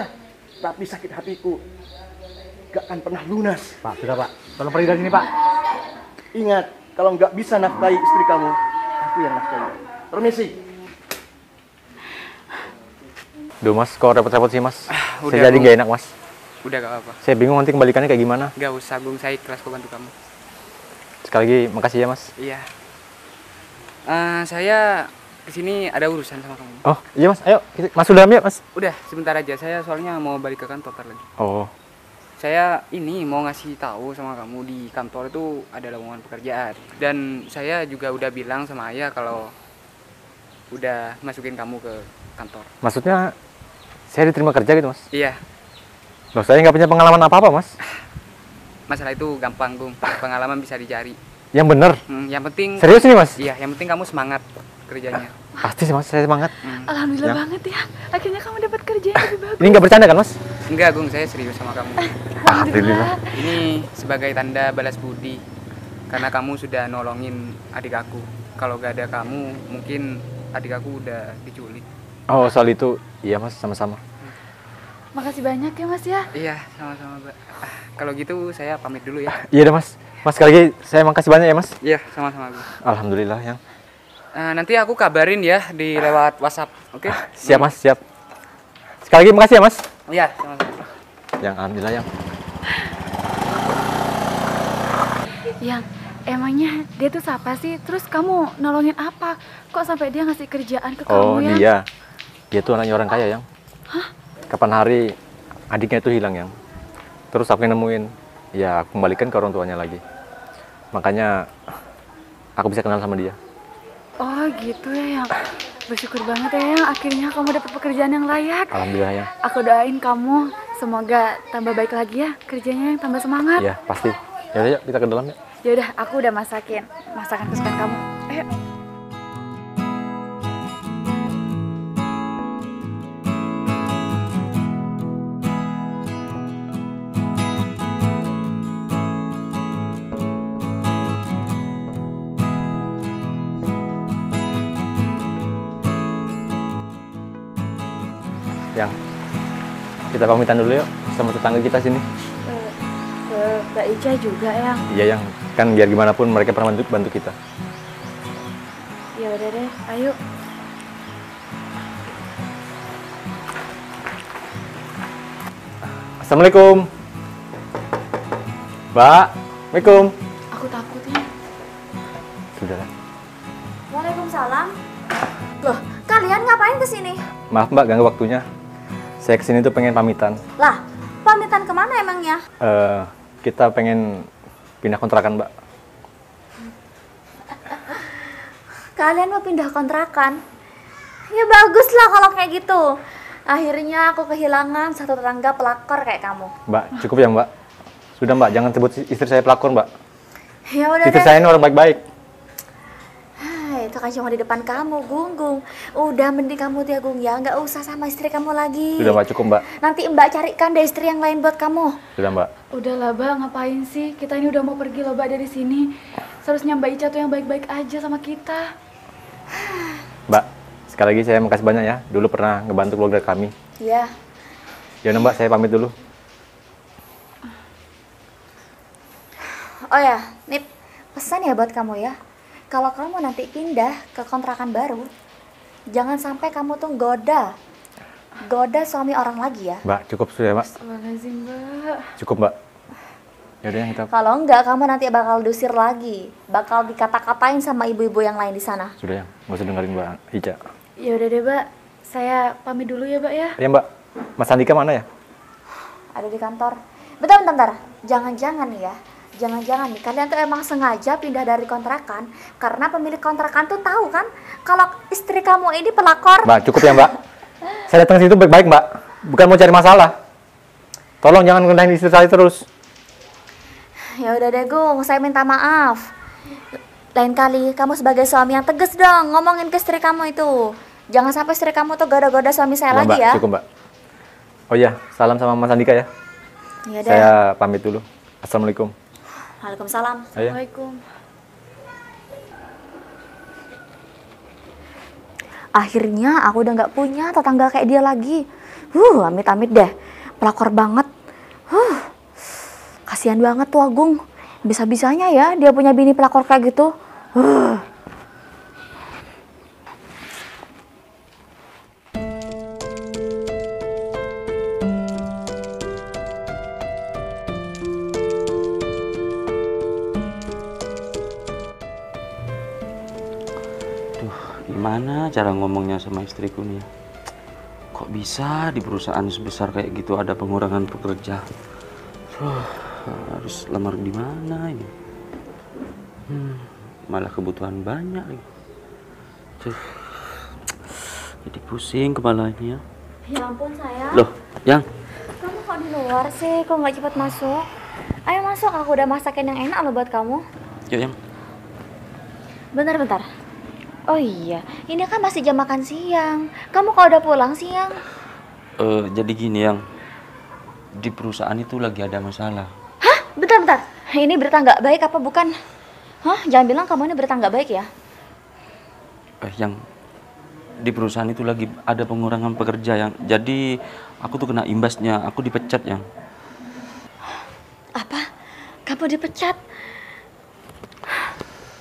tapi sakit hatiku nggak akan pernah lunas. Pak, sudah, Pak. Tolong pergi dari sini, Pak. Ingat, kalau nggak bisa nafkahi istri kamu, aku yang nafkahi. Permisi. Duh, Mas. Kok repot-repot sih, Mas? udah, Saya jadi Bung. nggak enak, Mas. Udah, gak apa-apa. Saya bingung nanti kembalikannya kayak gimana. Gak usah, Agung. Saya ikhlas kok bantu kamu. Sekali lagi, makasih ya, Mas. Iya. Saya kesini ada urusan sama kamu. Oh, iya, Mas. Ayo, masuk dalam ya, Mas. Udah, sebentar aja. Saya soalnya mau balik ke kantor ntar lagi. Oh, Saya ini mau ngasih tahu sama kamu di kantor itu ada lowongan pekerjaan. Dan saya juga udah bilang sama ayah kalau udah masukin kamu ke kantor. maksudnya saya diterima kerja gitu, Mas? Iya, Loh, saya nggak punya pengalaman apa-apa, Mas. masalah itu gampang, Gung. Pengalaman bisa dicari. Yang bener. Yang penting Serius nih, Mas? Iya, yang penting kamu semangat kerjanya. Pasti sih, Mas. Saya semangat. Alhamdulillah Ya. banget ya. Akhirnya kamu dapat kerja yang lebih bagus. Ini nggak bercanda kan, Mas? Enggak, Gung, saya serius sama kamu. Alhamdulillah. Ini sebagai tanda balas budi. Karena kamu sudah nolongin adik aku. Kalau gak ada kamu, mungkin adik aku udah diculik. Oh, soal itu, iya Mas, sama-sama. Makasih banyak ya Mas ya. Iya, sama-sama, Mbak. Kalau gitu saya pamit dulu ya. Iya deh Mas. Mas sekali lagi saya makasih banyak ya Mas. Iya, sama-sama, Gung. Alhamdulillah yang. Nanti aku kabarin ya di lewat WhatsApp, oke? Siap Mas, siap. Sekali lagi makasih ya Mas. Iya, sama-sama. Yang alhamdulillah yang. Yang emangnya dia tuh siapa sih? Terus kamu nolongin apa? Kok sampai dia ngasih kerjaan ke Oh kamu ya? dia, dia tuh anaknya orang kaya yang. Kapan hari adiknya itu hilang yang. Terus aku yang nemuin, ya aku kembalikan ke orang tuanya lagi. Makanya aku bisa kenal sama dia. Oh gitu ya yang. Bersyukur banget ya yang akhirnya kamu dapat pekerjaan yang layak. Alhamdulillah yang. Aku doain kamu semoga tambah baik lagi ya, kerjanya yang tambah semangat. Iya pasti. Ya udah yuk kita ke dalam ya. Ya udah, aku udah masakin masakan kesukaan kamu. Ayo. Yang kita pamitan dulu yuk sama tetangga kita sini. Ke Mbak Ica juga ya. Iya yang kan biar gimana pun mereka pernah bantu kita. Ya udah deh, ayo. Assalamualaikum. Mbak, Assalamualaikum. Aku takut ya. Sudah lah. Waalaikumsalam. Loh, kalian ngapain kesini? Maaf Mbak ganggu waktunya. Saya kesini tuh pengen pamitan. Lah, pamitan kemana emangnya? Kita pengen pindah kontrakan Mbak. Kalian mau pindah kontrakan? Ya bagus lah kalau kayak gitu. Akhirnya aku kehilangan satu tetangga pelakor kayak kamu. Mbak, cukup ya Mbak. Sudah Mbak, jangan sebut istri saya pelakor Mbak. Ya udah Istri deh. saya ini orang baik-baik. Itu kan cuma di depan kamu, Gung. Udah mending kamu tuh ya, Gung ya. Nggak usah sama istri kamu lagi. Sudah Mbak, cukup Mbak. Nanti Mbak carikan deh istri yang lain buat kamu. Sudah Mbak. Udahlah, Mbak, ngapain sih? Kita ini udah mau pergi loh, Mbak, dari sini. Seharusnya Mbak Ica tuh yang baik-baik aja sama kita. Mbak, sekali lagi saya makasih banyak ya. Dulu pernah ngebantu keluarga kami. Iya. Ya udah Mbak, saya pamit dulu. Oh ya, Nip, pesan ya buat kamu ya. Kalau kamu nanti pindah ke kontrakan baru, jangan sampai kamu tuh goda suami orang lagi ya. Mbak, cukup sudah Mbak. Astagfirullahaladzim, Mbak. Cukup Mbak. Ya udah yang kita. Kalau enggak, kamu nanti bakal diusir lagi, bakal dikata-katain sama ibu-ibu yang lain di sana. Sudah ya, nggak usah dengerin Mbak Ica. Ya udah deh, Mbak. Saya pamit dulu ya, Mbak ya. Ya Mbak, Mas Andika mana ya? Ada di kantor. Bentar. Jangan-jangan nih ya. Jangan-jangan nih, kalian tuh emang sengaja pindah dari kontrakan karena pemilik kontrakan tuh tahu kan kalau istri kamu ini pelakor. Mbak, cukup ya Mbak. Saya datang situ baik-baik Mbak. Bukan mau cari masalah. Tolong jangan ngendahin istri saya terus. Ya udah deh, Gung, saya minta maaf. Lain kali kamu sebagai suami yang tegas dong ngomongin ke istri kamu itu. Jangan sampai istri kamu tuh goda-goda suami saya Mbak, lagi ya. Cukup Mbak. Oh iya, salam sama Mas Andika ya. Iya deh. Saya pamit dulu. Assalamualaikum. Waalaikumsalam. Ayo. Assalamualaikum. Akhirnya aku udah nggak punya tetangga kayak dia lagi. Amit-amit deh. Pelakor banget. Kasihan banget tuh Agung. Bisa-bisanya ya dia punya bini pelakor kayak gitu. Gimana cara ngomongnya sama istriku nih? Kok bisa di perusahaan sebesar kayak gitu ada pengurangan pekerja? Harus lamar di mana ini? Malah kebutuhan banyak lagi. Jadi pusing kepalanya. Ya ampun sayang. Loh, Yang? Kamu kok di luar sih? Kok nggak cepat masuk? Ayo masuk, aku udah masakin yang enak loh buat kamu. Yuk, Yang. Bentar. Oh iya, ini kan masih jam makan siang. Kamu kalau udah pulang siang? Jadi gini, Yang. di perusahaan itu lagi ada masalah. Hah? Bentar. Ini berita nggak baik apa bukan? Hah? Jangan bilang kamu ini berita nggak baik ya? Yang di perusahaan itu lagi ada pengurangan pekerja yang. Jadi aku tuh kena imbasnya. Aku dipecat yang. Apa? Kamu dipecat?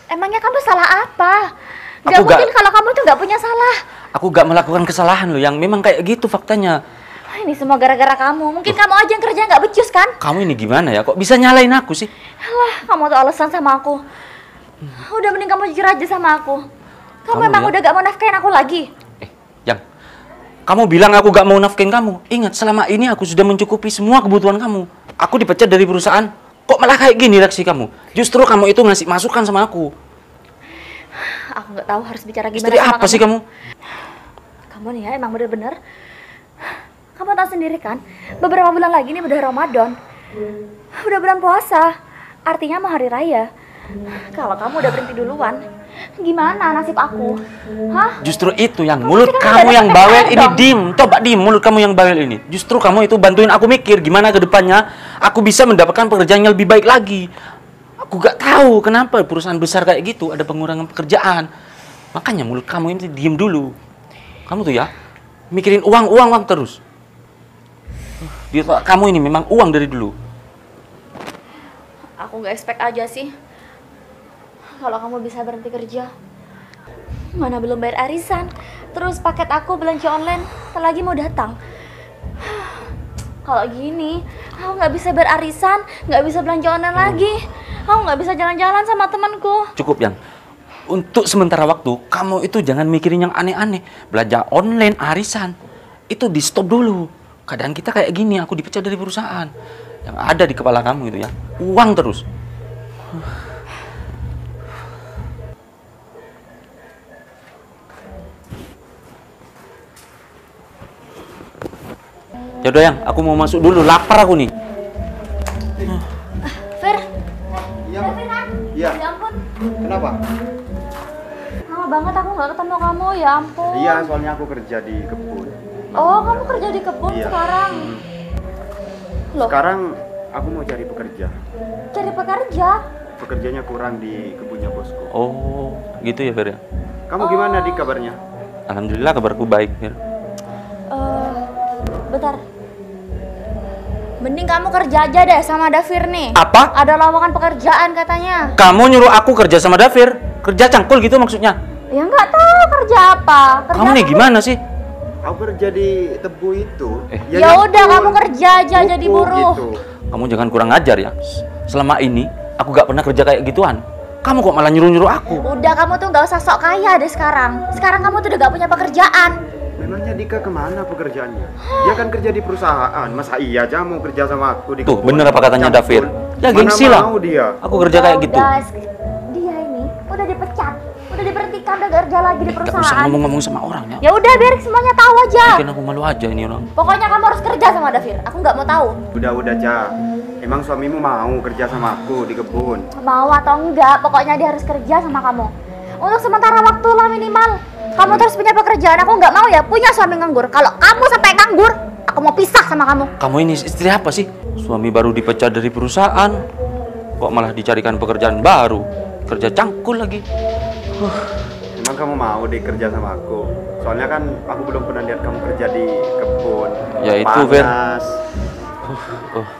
Emangnya kamu salah apa? Gak mungkin kalau kamu tuh nggak punya salah. Aku gak melakukan kesalahan loh, yang memang kayak gitu faktanya. Ini semua gara-gara kamu. Mungkin kamu aja yang kerja nggak becus kan? Kamu ini gimana ya? Kok bisa nyalain aku sih? Alah, kamu tuh alasan sama aku. Udah mending kamu jujur aja sama aku. Kamu emang udah gak mau nafkain aku lagi? Yang kamu bilang aku gak mau nafkain kamu. Ingat, selama ini aku sudah mencukupi semua kebutuhan kamu. Aku dipecat dari perusahaan. Kok malah kayak gini reaksi kamu? Justru kamu itu ngasih masukan sama aku. Aku nggak tahu harus bicara gimana Istri sama apa sih kamu? Kamu nih ya emang bener-bener. Kamu tahu sendiri kan, beberapa bulan lagi ini udah Ramadan. Udah bulan puasa. Artinya mau hari raya. Kalau kamu udah berhenti duluan, gimana nasib aku? Hah? Justru itu yang mulut kamu yang bawel ini. Coba diem mulut kamu yang bawel ini. Justru kamu itu bantuin aku mikir gimana ke depannya aku bisa mendapatkan pekerjaan yang lebih baik lagi. Aku gak tahu kenapa perusahaan besar kayak gitu ada pengurangan pekerjaan. Makanya mulut kamu ini diem dulu. Kamu tuh ya mikirin uang terus. Di otak kamu ini memang uang dari dulu. Aku nggak expect aja sih kalau kamu bisa berhenti kerja. Mana belum bayar arisan, terus paket aku belanja online lagi mau datang. Kalau gini, aku nggak bisa bayar arisan, nggak bisa belanja online lagi. Aku nggak bisa jalan-jalan sama temanku. Cukup yang untuk sementara waktu kamu itu jangan mikirin yang aneh-aneh. Belanja online, arisan itu di stop dulu. Keadaan kita kayak gini, aku dipecat dari perusahaan. Yang ada di kepala kamu itu ya uang terus. Yaudah yang, aku mau masuk dulu, lapar aku nih. Fir, Iya. Firan, Iya. ya ampun, Kenapa? lama banget aku nggak ketemu kamu, ya ampun. Iya, soalnya aku kerja di kebun. Oh, kamu kerja di kebun Iya. sekarang? Loh, Sekarang aku mau cari pekerja. cari pekerja? Pekerjanya kurang di kebunnya bosku. Oh, gitu ya Fer ya? Kamu gimana di kabarnya? Alhamdulillah kabarku baik Fer. Bentar. Mending kamu kerja aja deh sama Davir nih. Apa? Ada lowongan pekerjaan katanya. Kamu nyuruh aku kerja sama Davir? Kerja cangkul gitu maksudnya? Ya nggak tahu kerja apa. Kerja Kamu nih apa? gimana sih? Aku kerja di tebu itu. Ya udah kamu kerja aja jadi buruh. Gitu. Kamu jangan kurang ajar ya. Selama ini aku gak pernah kerja kayak gituan. Kamu kok malah nyuruh-nyuruh aku? Udah kamu tuh nggak usah sok kaya deh sekarang. Sekarang kamu tuh udah gak punya pekerjaan. Memangnya Dika kemana pekerjaannya? Dia kan kerja di perusahaan. Masa iya aja mau kerja sama aku di Tuh, kebun? bener apa katanya Davir? Ya Mana gengsi lah. mau dia? Aku kerja kayak gitu. Guys, dia ini udah dipecat, udah diberhentikan, udah gak kerja lagi di Gak usah perusahaan. ngomong-ngomong sama orang ya. Ya udah biar semuanya tahu aja. Bikin aku malu aja ini orang. Pokoknya kamu harus kerja sama Davir. Aku nggak mau tahu. Udah Ca. Emang suamimu mau kerja sama aku di kebun? Mau atau enggak, pokoknya dia harus kerja sama kamu. Untuk sementara waktu lah minimal. Kamu terus punya pekerjaan, aku nggak mau ya punya suami nganggur. Kalau kamu sampai nganggur, aku mau pisah sama kamu. Kamu ini istri apa sih? Suami baru dipecat dari perusahaan, kok malah dicarikan pekerjaan baru? Kerja cangkul lagi. Emang kamu mau deh kerja sama aku? Soalnya kan aku belum pernah lihat kamu kerja di kebun. Ya itu, Fer. Panas.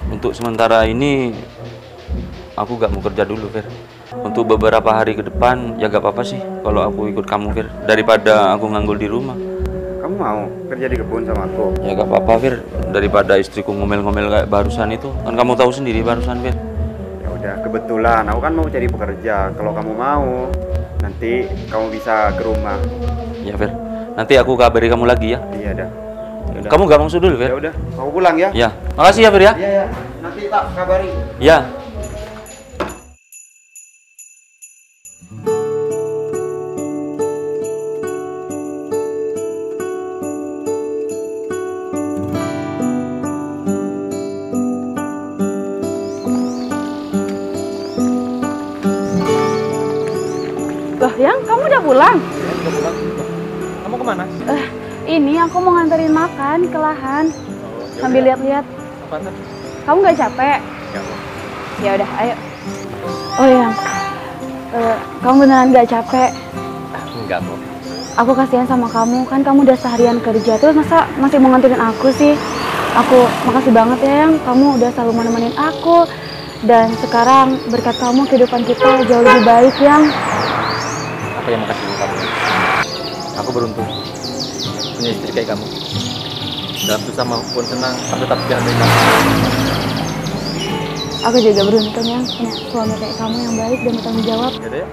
Untuk sementara ini aku gak mau kerja dulu, Fer. Untuk beberapa hari ke depan ya gak apa-apa sih kalau aku ikut kamu, Fer. Daripada aku nganggur di rumah. Kamu mau kerja di kebun sama aku? Ya gak apa-apa, Fir. Daripada istriku ngomel-ngomel kayak barusan itu. Kan kamu tahu sendiri barusan, Fir. Ya udah, kebetulan aku kan mau cari pekerja. Kalau kamu mau, nanti kamu bisa ke rumah. Ya, Fir. Nanti aku kabari kamu lagi ya. Iya dah. Yaudah. Kamu gak masuk dulu, Fir? Ya udah, kamu pulang ya? Ya. Makasih ya, Fir ya. Iya ya. Nanti tak kabari. Ya. Loh, Yang, kamu udah pulang? Kamu kemana? Ini aku mau nganterin makan ke lahan. Sambil lihat-lihat. Apa tuh? Kamu nggak capek? Enggak kok. Ya udah, ayo. Oh yang, kamu beneran nggak capek? Enggak kok. Aku kasihan sama kamu, kan kamu udah seharian kerja, terus masa masih mau nganterin aku sih? Aku makasih banget ya yang, kamu udah selalu menemenin aku. Dan sekarang berkat kamu kehidupan kita jauh lebih baik yang. Aku yang makasih sama kamu. Aku beruntung punya istri kayak kamu. Dalam susah maupun senang, aku tetap dihargai kamu. Aku juga beruntung yang punya suami kayak kamu yang baik dan bertanggung jawab. Yaudah ya.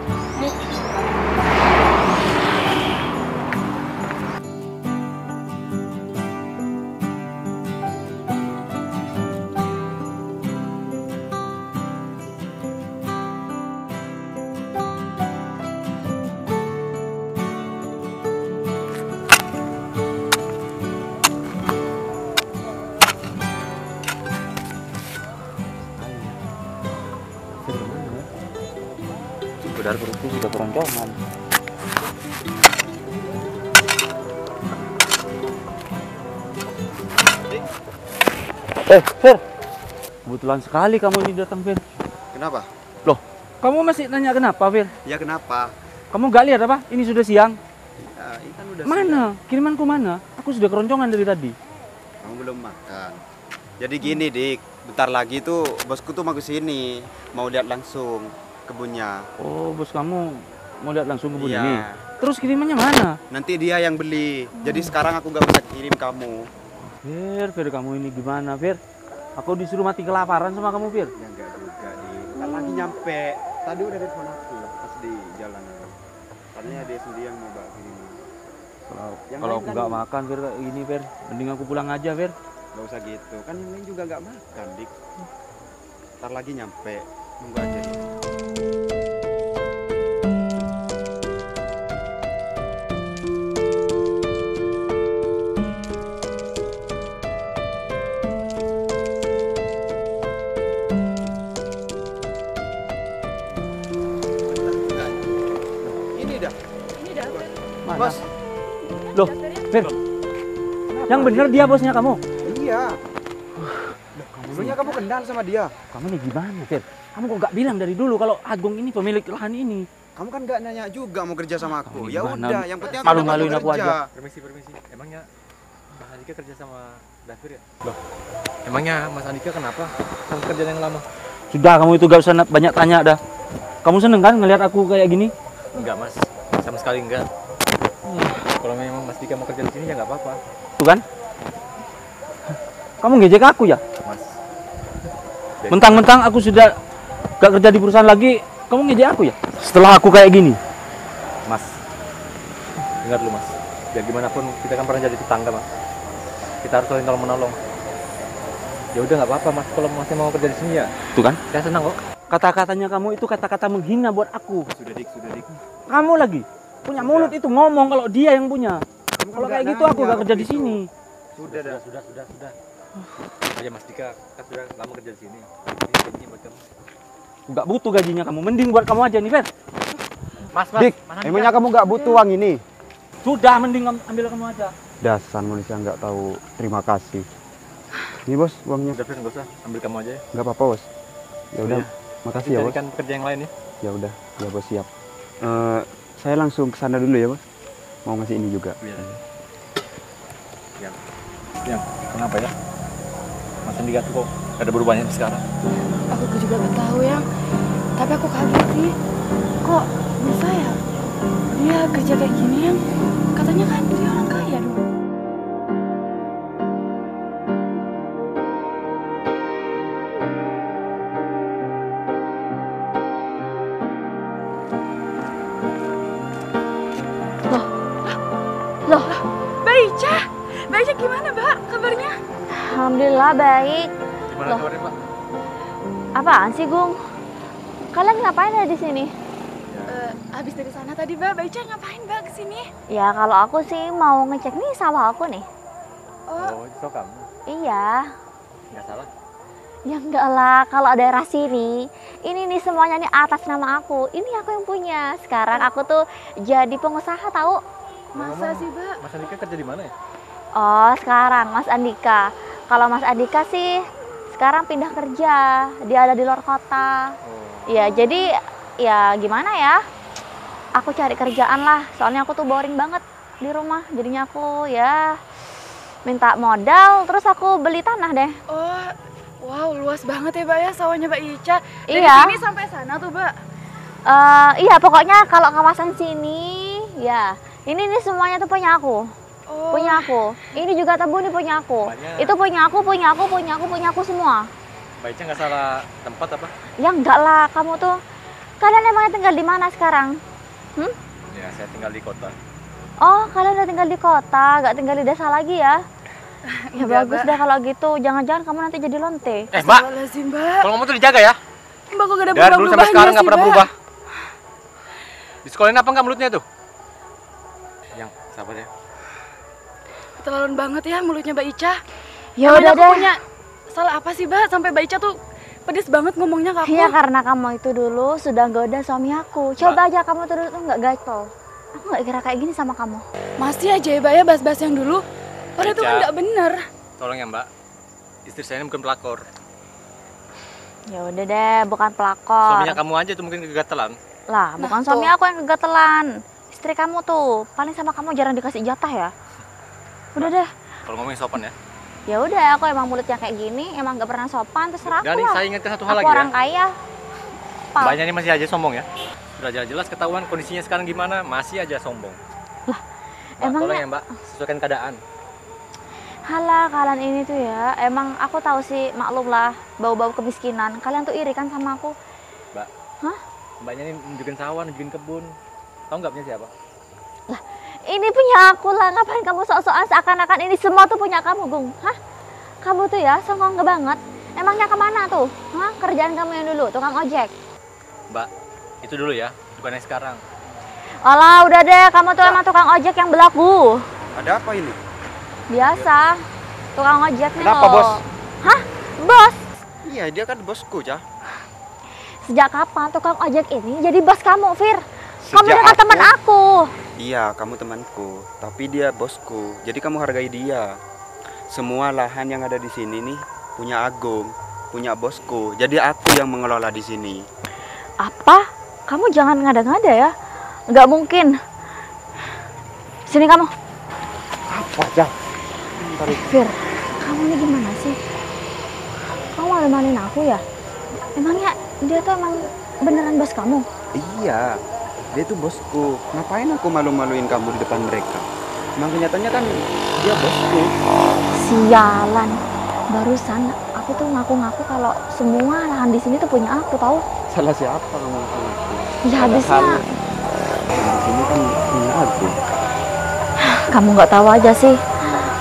Saudara perutku sudah keroncongan. Fer. Kebetulan sekali kamu ini datang, Fer. Kenapa? Loh, kamu masih nanya kenapa, Fer? Ya kenapa? Kamu gak lihat apa? Ini sudah siang. Ya, ini kan udah Mana? Kirimanku mana? Aku sudah keroncongan dari tadi. Kamu belum makan. Jadi gini, Dik. Bentar lagi tuh bosku tuh mau ke sini, mau lihat langsung kebunnya. Oh, bos kamu mau lihat langsung kebun Iya. ini? Terus kirimannya mana? Nanti dia yang beli. Jadi sekarang aku gak bisa kirim kamu. Fer, kamu ini gimana, Fer? Aku disuruh mati kelaparan sama kamu, Fer. Ya enggak juga, Dik. Kan lagi nyampe. Tadi udah telepon aku pas di jalan. Katanya dia sendiri yang mau bawa kiriman. Yang Kalau lain aku kan- nggak makan, Fer, kayak gini, Fer, mending aku pulang aja, Fer. Gak usah gitu. Kan yang lain juga gak makan, Dik. Ntar lagi nyampe. Nunggu aja, Dik. Ini dah. Mana? Bos. Loh, Fer, yang bener dia bosnya kamu. Iya. Dulunya kamu kenal sama dia. Kamu nih gimana, Fer? Kamu kok nggak bilang dari dulu kalau Agung ini pemilik lahan ini? Kamu kan gak nanya juga mau kerja sama aku. Kamu Ya gimana? udah, yang penting aku Malu-maluin dapat aku kerja. aja. Permisi. Emangnya Mas Andika kerja sama Dafir ya? Loh, emangnya Mas Andika kenapa sama kerjaan yang lama? Sudah, kamu itu gak usah banyak tanya dah. Kamu seneng kan ngelihat aku kayak gini? Enggak Mas, sama sekali enggak. Kalau memang Mas Dika mau kerja di sini ya nggak apa-apa. Tuh kan? Kamu ngejek aku ya? Mas. Mentang-mentang aku sudah gak kerja di perusahaan lagi, kamu ngejek aku ya? Setelah aku kayak gini? Mas, dengar dulu Mas. Biar gimana pun kita kan pernah jadi tetangga Mas. Kita harus saling tolong menolong. Ya udah nggak apa-apa Mas, kalau masih mau kerja di sini ya. Tuh kan? Saya senang kok. Kata-katanya kamu itu kata-kata menghina buat aku. Sudah dik. Kamu lagi punya mulut itu ngomong kalau dia yang punya. Kalau kayak gitu aku gak kerja di sini. Sudah dah. Sudah. Aja Mas Dika, kan sudah lama kerja di sini. Ini gajinya buat kamu. Gak butuh gajinya kamu, mending buat kamu aja nih, Fer. Mas, Dik, emangnya kamu nggak butuh uang ini? Sudah, mending ambil kamu aja. Dasar manusia nggak tahu terima kasih. Ini bos, uangnya. Udah Fir, nggak usah, ambil kamu aja ya. Nggak apa-apa bos. Ya udah, makasih ya bos. Carikan pekerja yang lain ya. Ya udah, ya bos siap. Saya langsung ke sana dulu ya bos. Mau ngasih ini juga. Yang kenapa ya? Mas Andika tuh kok ada berubahnya sekarang. Aku juga gak tahu ya. Tapi aku kaget sih. Kok bisa ya? Dia kerja kayak gini yang katanya kan dia orang kaya dulu. Loh, Mbak Ica gimana Mbak kabarnya? alhamdulillah baik. Gimana Loh. kabarnya Pak? Apaan sih, Gung? Kalian ngapain ada di sini? Habis dari sana tadi Mbak Ica ngapain Mbak kesini? Ya kalau aku sih mau ngecek nih sawah aku nih. Oh, Oh, itu kamu. Iya. Nggak salah. Ya enggak lah, kalau ada Rasiri, ini nih semuanya nih atas nama aku. Ini aku yang punya. Sekarang aku tuh jadi pengusaha tahu. masa sih Mbak? Mas Andika kerja di mana ya? Oh, sekarang Mas Andika. Kalau Mas Andika sih sekarang pindah kerja. Dia ada di luar kota. Ya, jadi ya gimana ya? Aku cari kerjaan lah. Soalnya aku tuh boring banget di rumah. Jadinya aku ya minta modal, terus aku beli tanah deh. Oh, wow, luas banget ya, Mbak ya, sawahnya Mbak Ica. Dari Iya. sini sampai sana tuh, Mbak. Iya, pokoknya kalau kawasan sini, ya ini semuanya tuh punya aku. Oh. Punya aku. Ini juga tebu nih punya aku. Itu punya aku, punya aku semua. Mbak Ica nggak salah tempat apa? Ya enggak lah, kamu tuh. Kalian emangnya tinggal di mana sekarang? Ya, saya tinggal di kota. Oh, kalian udah tinggal di kota, nggak tinggal di desa lagi ya? Ya Enggak, bagus Mbak. deh kalau gitu. Jangan-jangan kamu nanti jadi lonte. Mbak, Astagfirullahaladzim, Mbak. kalau ngomong tuh dijaga ya. Mbak kok gak ada Dari dulu sampai berubah-berubahnya sekarang nggak sih, pernah Mbak? berubah. Di sekolahin apa nggak mulutnya tuh? Yang sabar ya. Keterlaluan banget ya mulutnya Mbak Ica. Ya Emangnya udah aku deh. punya salah apa sih, Mbak? Sampai Mbak Ica tuh pedes banget ngomongnya ke aku. Iya, karena kamu itu dulu sudah goda suami aku. Coba aja kamu tuh dulu nggak gatel. Aku nggak kira kayak gini sama kamu. Masih aja ya, Mbak ya, bahas-bahas yang dulu. Padahal itu kan Ica. nggak bener. Tolong ya Mbak. Istri saya ini bukan pelakor. Ya udah deh, bukan pelakor. Suaminya kamu aja tuh mungkin kegatelan. Lah, bukan Nah, suami tuh. aku yang kegatelan. Istri kamu tuh, paling sama kamu jarang dikasih jatah ya. Udah deh. Kalau ngomongin sopan ya. Ya udah, aku emang mulutnya kayak gini, emang nggak pernah sopan, terserah aku Dan lah. saya ingatkan satu hal Aku lagi orang ya. kaya. Apa? Mbaknya ini masih aja sombong ya. Sudah jelas ketahuan kondisinya sekarang gimana, masih aja sombong. Mbak, emangnya- tolong ya Mbak, sesuaikan keadaan. Halah, kalian ini tuh ya, emang aku tahu sih, maklum lah, bau-bau kemiskinan. Kalian tuh iri kan sama aku? Mbak. Hah? Mbaknya ini nunjukin sawah, nunjukin kebun. Tahu nggak punya siapa? Ini punya aku lah, ngapain kamu sok-sokan seakan-akan ini semua tuh punya kamu, Gung? Hah? Kamu tuh ya, songong banget. Emangnya kemana tuh? Hah? Kerjaan kamu yang dulu, tukang ojek? Mbak, itu dulu ya, bukan yang sekarang. Alah, udah deh, kamu tuh emang tukang ojek yang belagu. Ada apa ini? Biasa, tukang ojek nih Kenapa, loh. Bos? Hah? Bos? Iya, dia kan bosku, Cah. Sejak kapan tukang ojek ini jadi bos kamu, Fir? Kamu Sejak dekat aku- teman aku. Iya, kamu temanku, tapi dia bosku. Jadi kamu hargai dia. Semua lahan yang ada di sini nih punya Agung, punya bosku. Jadi aku yang mengelola di sini. Apa? Kamu jangan ngada-ngada ya. Nggak mungkin. Sini kamu. Apa, Cah? Fir, kamu ini gimana sih? Kamu malah mainin aku ya? Emangnya dia tuh emang beneran bos kamu? Iya, dia tuh bosku. Ngapain aku malu-maluin kamu di depan mereka? Emang kenyataannya kan dia bosku. Sialan. Barusan aku tuh ngaku-ngaku kalau semua lahan di sini tuh punya aku, tahu? Salah siapa kamu ngaku-ngaku? Ya habisnya Di sini kan punya aku. kamu nggak tahu aja sih.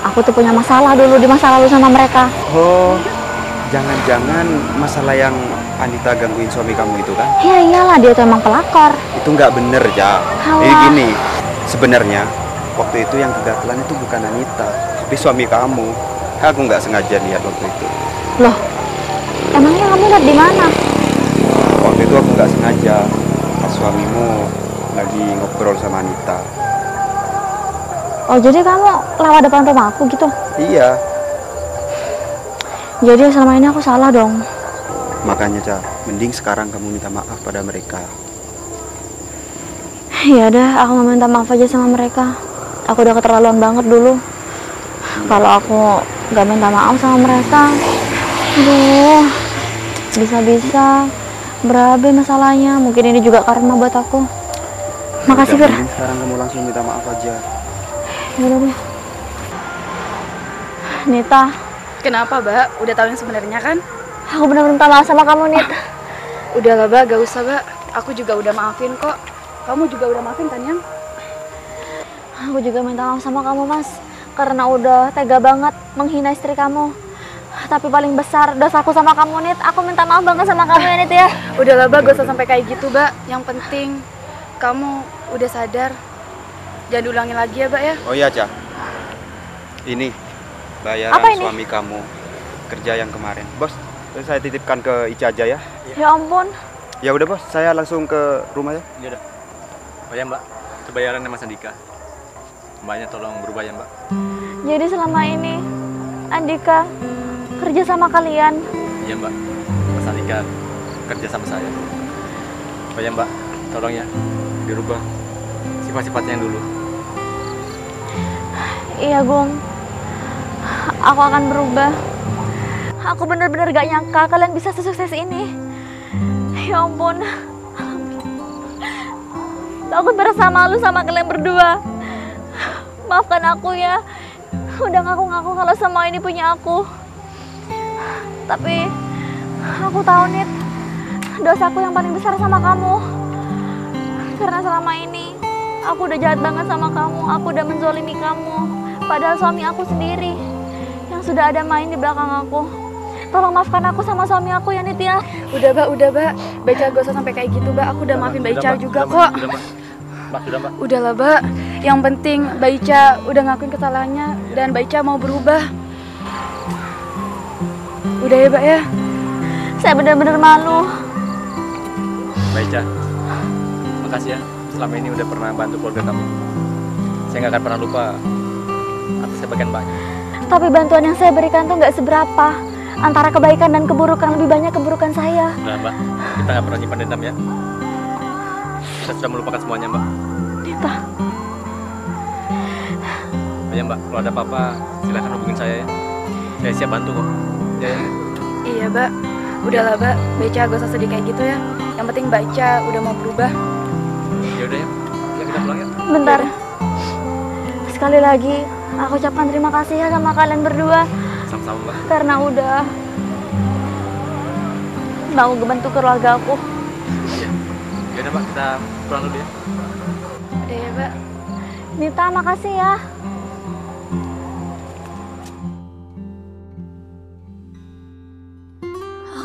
Aku tuh punya masalah dulu di masa lalu sama mereka. Oh, jangan-jangan masalah yang Anita gangguin suami kamu itu kan? Ya iyalah, dia tuh emang pelakor. Itu nggak bener, Ja. Halah. Jadi gini, sebenarnya waktu itu yang kegatelan itu bukan Anita, tapi suami kamu. Aku nggak sengaja lihat waktu itu. Loh, emangnya kamu lihat di mana? Waktu itu aku nggak sengaja pas suamimu lagi ngobrol sama Anita. Oh, jadi kamu lewat depan rumah aku gitu? Iya, Jadi selama ini aku salah dong. makanya Ja, mending sekarang kamu minta maaf pada mereka. Ya udah, aku mau minta maaf aja sama mereka. Aku udah keterlaluan banget dulu. Kalau aku nggak minta maaf sama mereka, aduh, bisa-bisa berabe masalahnya. Mungkin ini juga karma buat aku. Makasih, Udah, Fir. mending sekarang kamu langsung minta maaf aja. Ya udah deh. Nita, Kenapa, Mbak? Udah tahu yang sebenarnya kan? aku benar-benar minta maaf sama kamu, Nit. Udahlah, Mbak, gak usah, Mbak. Aku juga udah maafin kok. Kamu juga udah maafin kan, Yang? Aku juga minta maaf sama kamu, Mas. Karena udah tega banget menghina istri kamu. Tapi paling besar dosaku sama kamu, Nit. Aku minta maaf banget sama kamu ya, Nit ya. Udahlah, Mbak, gak usah sampai kayak gitu, Mbak. Yang penting kamu udah sadar. Jangan diulangi lagi ya, Mbak ya. Oh iya, Ja. Ini bayaran Apa ini? suami kamu kerja yang kemarin. Bos, saya titipkan ke Ica aja ya. Ya ampun. Ya udah, Bos, saya langsung ke rumah ya. Ya udah. Oh ya Mbak, itu bayarannya Mas Andika. Mbaknya tolong berubah ya Mbak. Jadi selama ini Andika kerja sama kalian. Iya Mbak, Mas Andika kerja sama saya. Oh ya Mbak, tolong ya dirubah sifat-sifatnya yang dulu. Iya, Gung. Aku akan berubah. Aku benar-benar gak nyangka kalian bisa sesukses ini. Ya ampun. Aku merasa malu sama kalian berdua. Maafkan aku ya. Udah ngaku-ngaku kalau semua ini punya aku. Tapi aku tahu, Nit, dosaku yang paling besar sama kamu. Karena selama ini aku udah jahat banget sama kamu. Aku udah menzolimi kamu. Padahal suami aku sendiri yang sudah ada main di belakang aku. Tolong maafkan aku sama suami aku ya, Nit ya. Udah, Mbak. Baica gak usah sampai kayak gitu, Mbak. Aku udah maafin Baica juga kok. Mbak. Udahlah, Mbak. Yang penting Baica udah ngakuin kesalahannya dan Baica mau berubah. Udah ya, Mbak ya. Saya benar-benar malu. Baica, makasih ya selama ini udah pernah bantu keluarga kamu. Saya nggak akan pernah lupa atas sebagian banyak. Tapi bantuan yang saya berikan tuh nggak seberapa. Antara kebaikan dan keburukan, lebih banyak keburukan saya. Nah Mbak, kita nggak pernah nyimpan dendam ya. Kita sudah melupakan semuanya Mbak. Nita. Oh ya Mbak, kalau ada apa-apa silahkan hubungin saya ya. Saya siap bantu kok. Ya. Iya, Mbak. Udahlah, Mbak. Baica gak usah sedih kayak gitu ya. Yang penting Baica udah mau berubah. Ya udah ya. Ya kita pulang ya. Bentar. Sekali lagi, aku ucapkan terima kasih ya sama kalian berdua. Sama-sama Mbak. Karena udah mau ngebantu keluarga aku. Iya. Ya udah Mbak, kita pulang dulu ya. Udah ya, Mbak. Nita, makasih ya.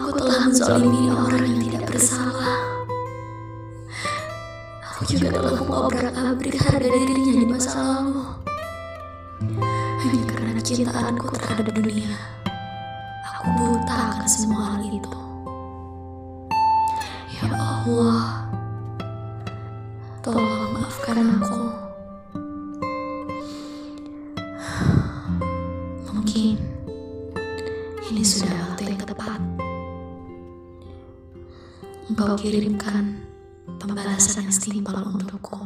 Aku telah menzalimi orang yang tidak bersalah. Aku juga telah mengobrak-abrik harga dirinya di masa lalu. Hanya karena kecintaanku terhadap dunia, aku buta akan semua hal itu. Ya Allah, tolong maafkan aku. Mungkin ini sudah waktu yang tepat. Engkau kirimkan pembalasan yang setimpal untukku.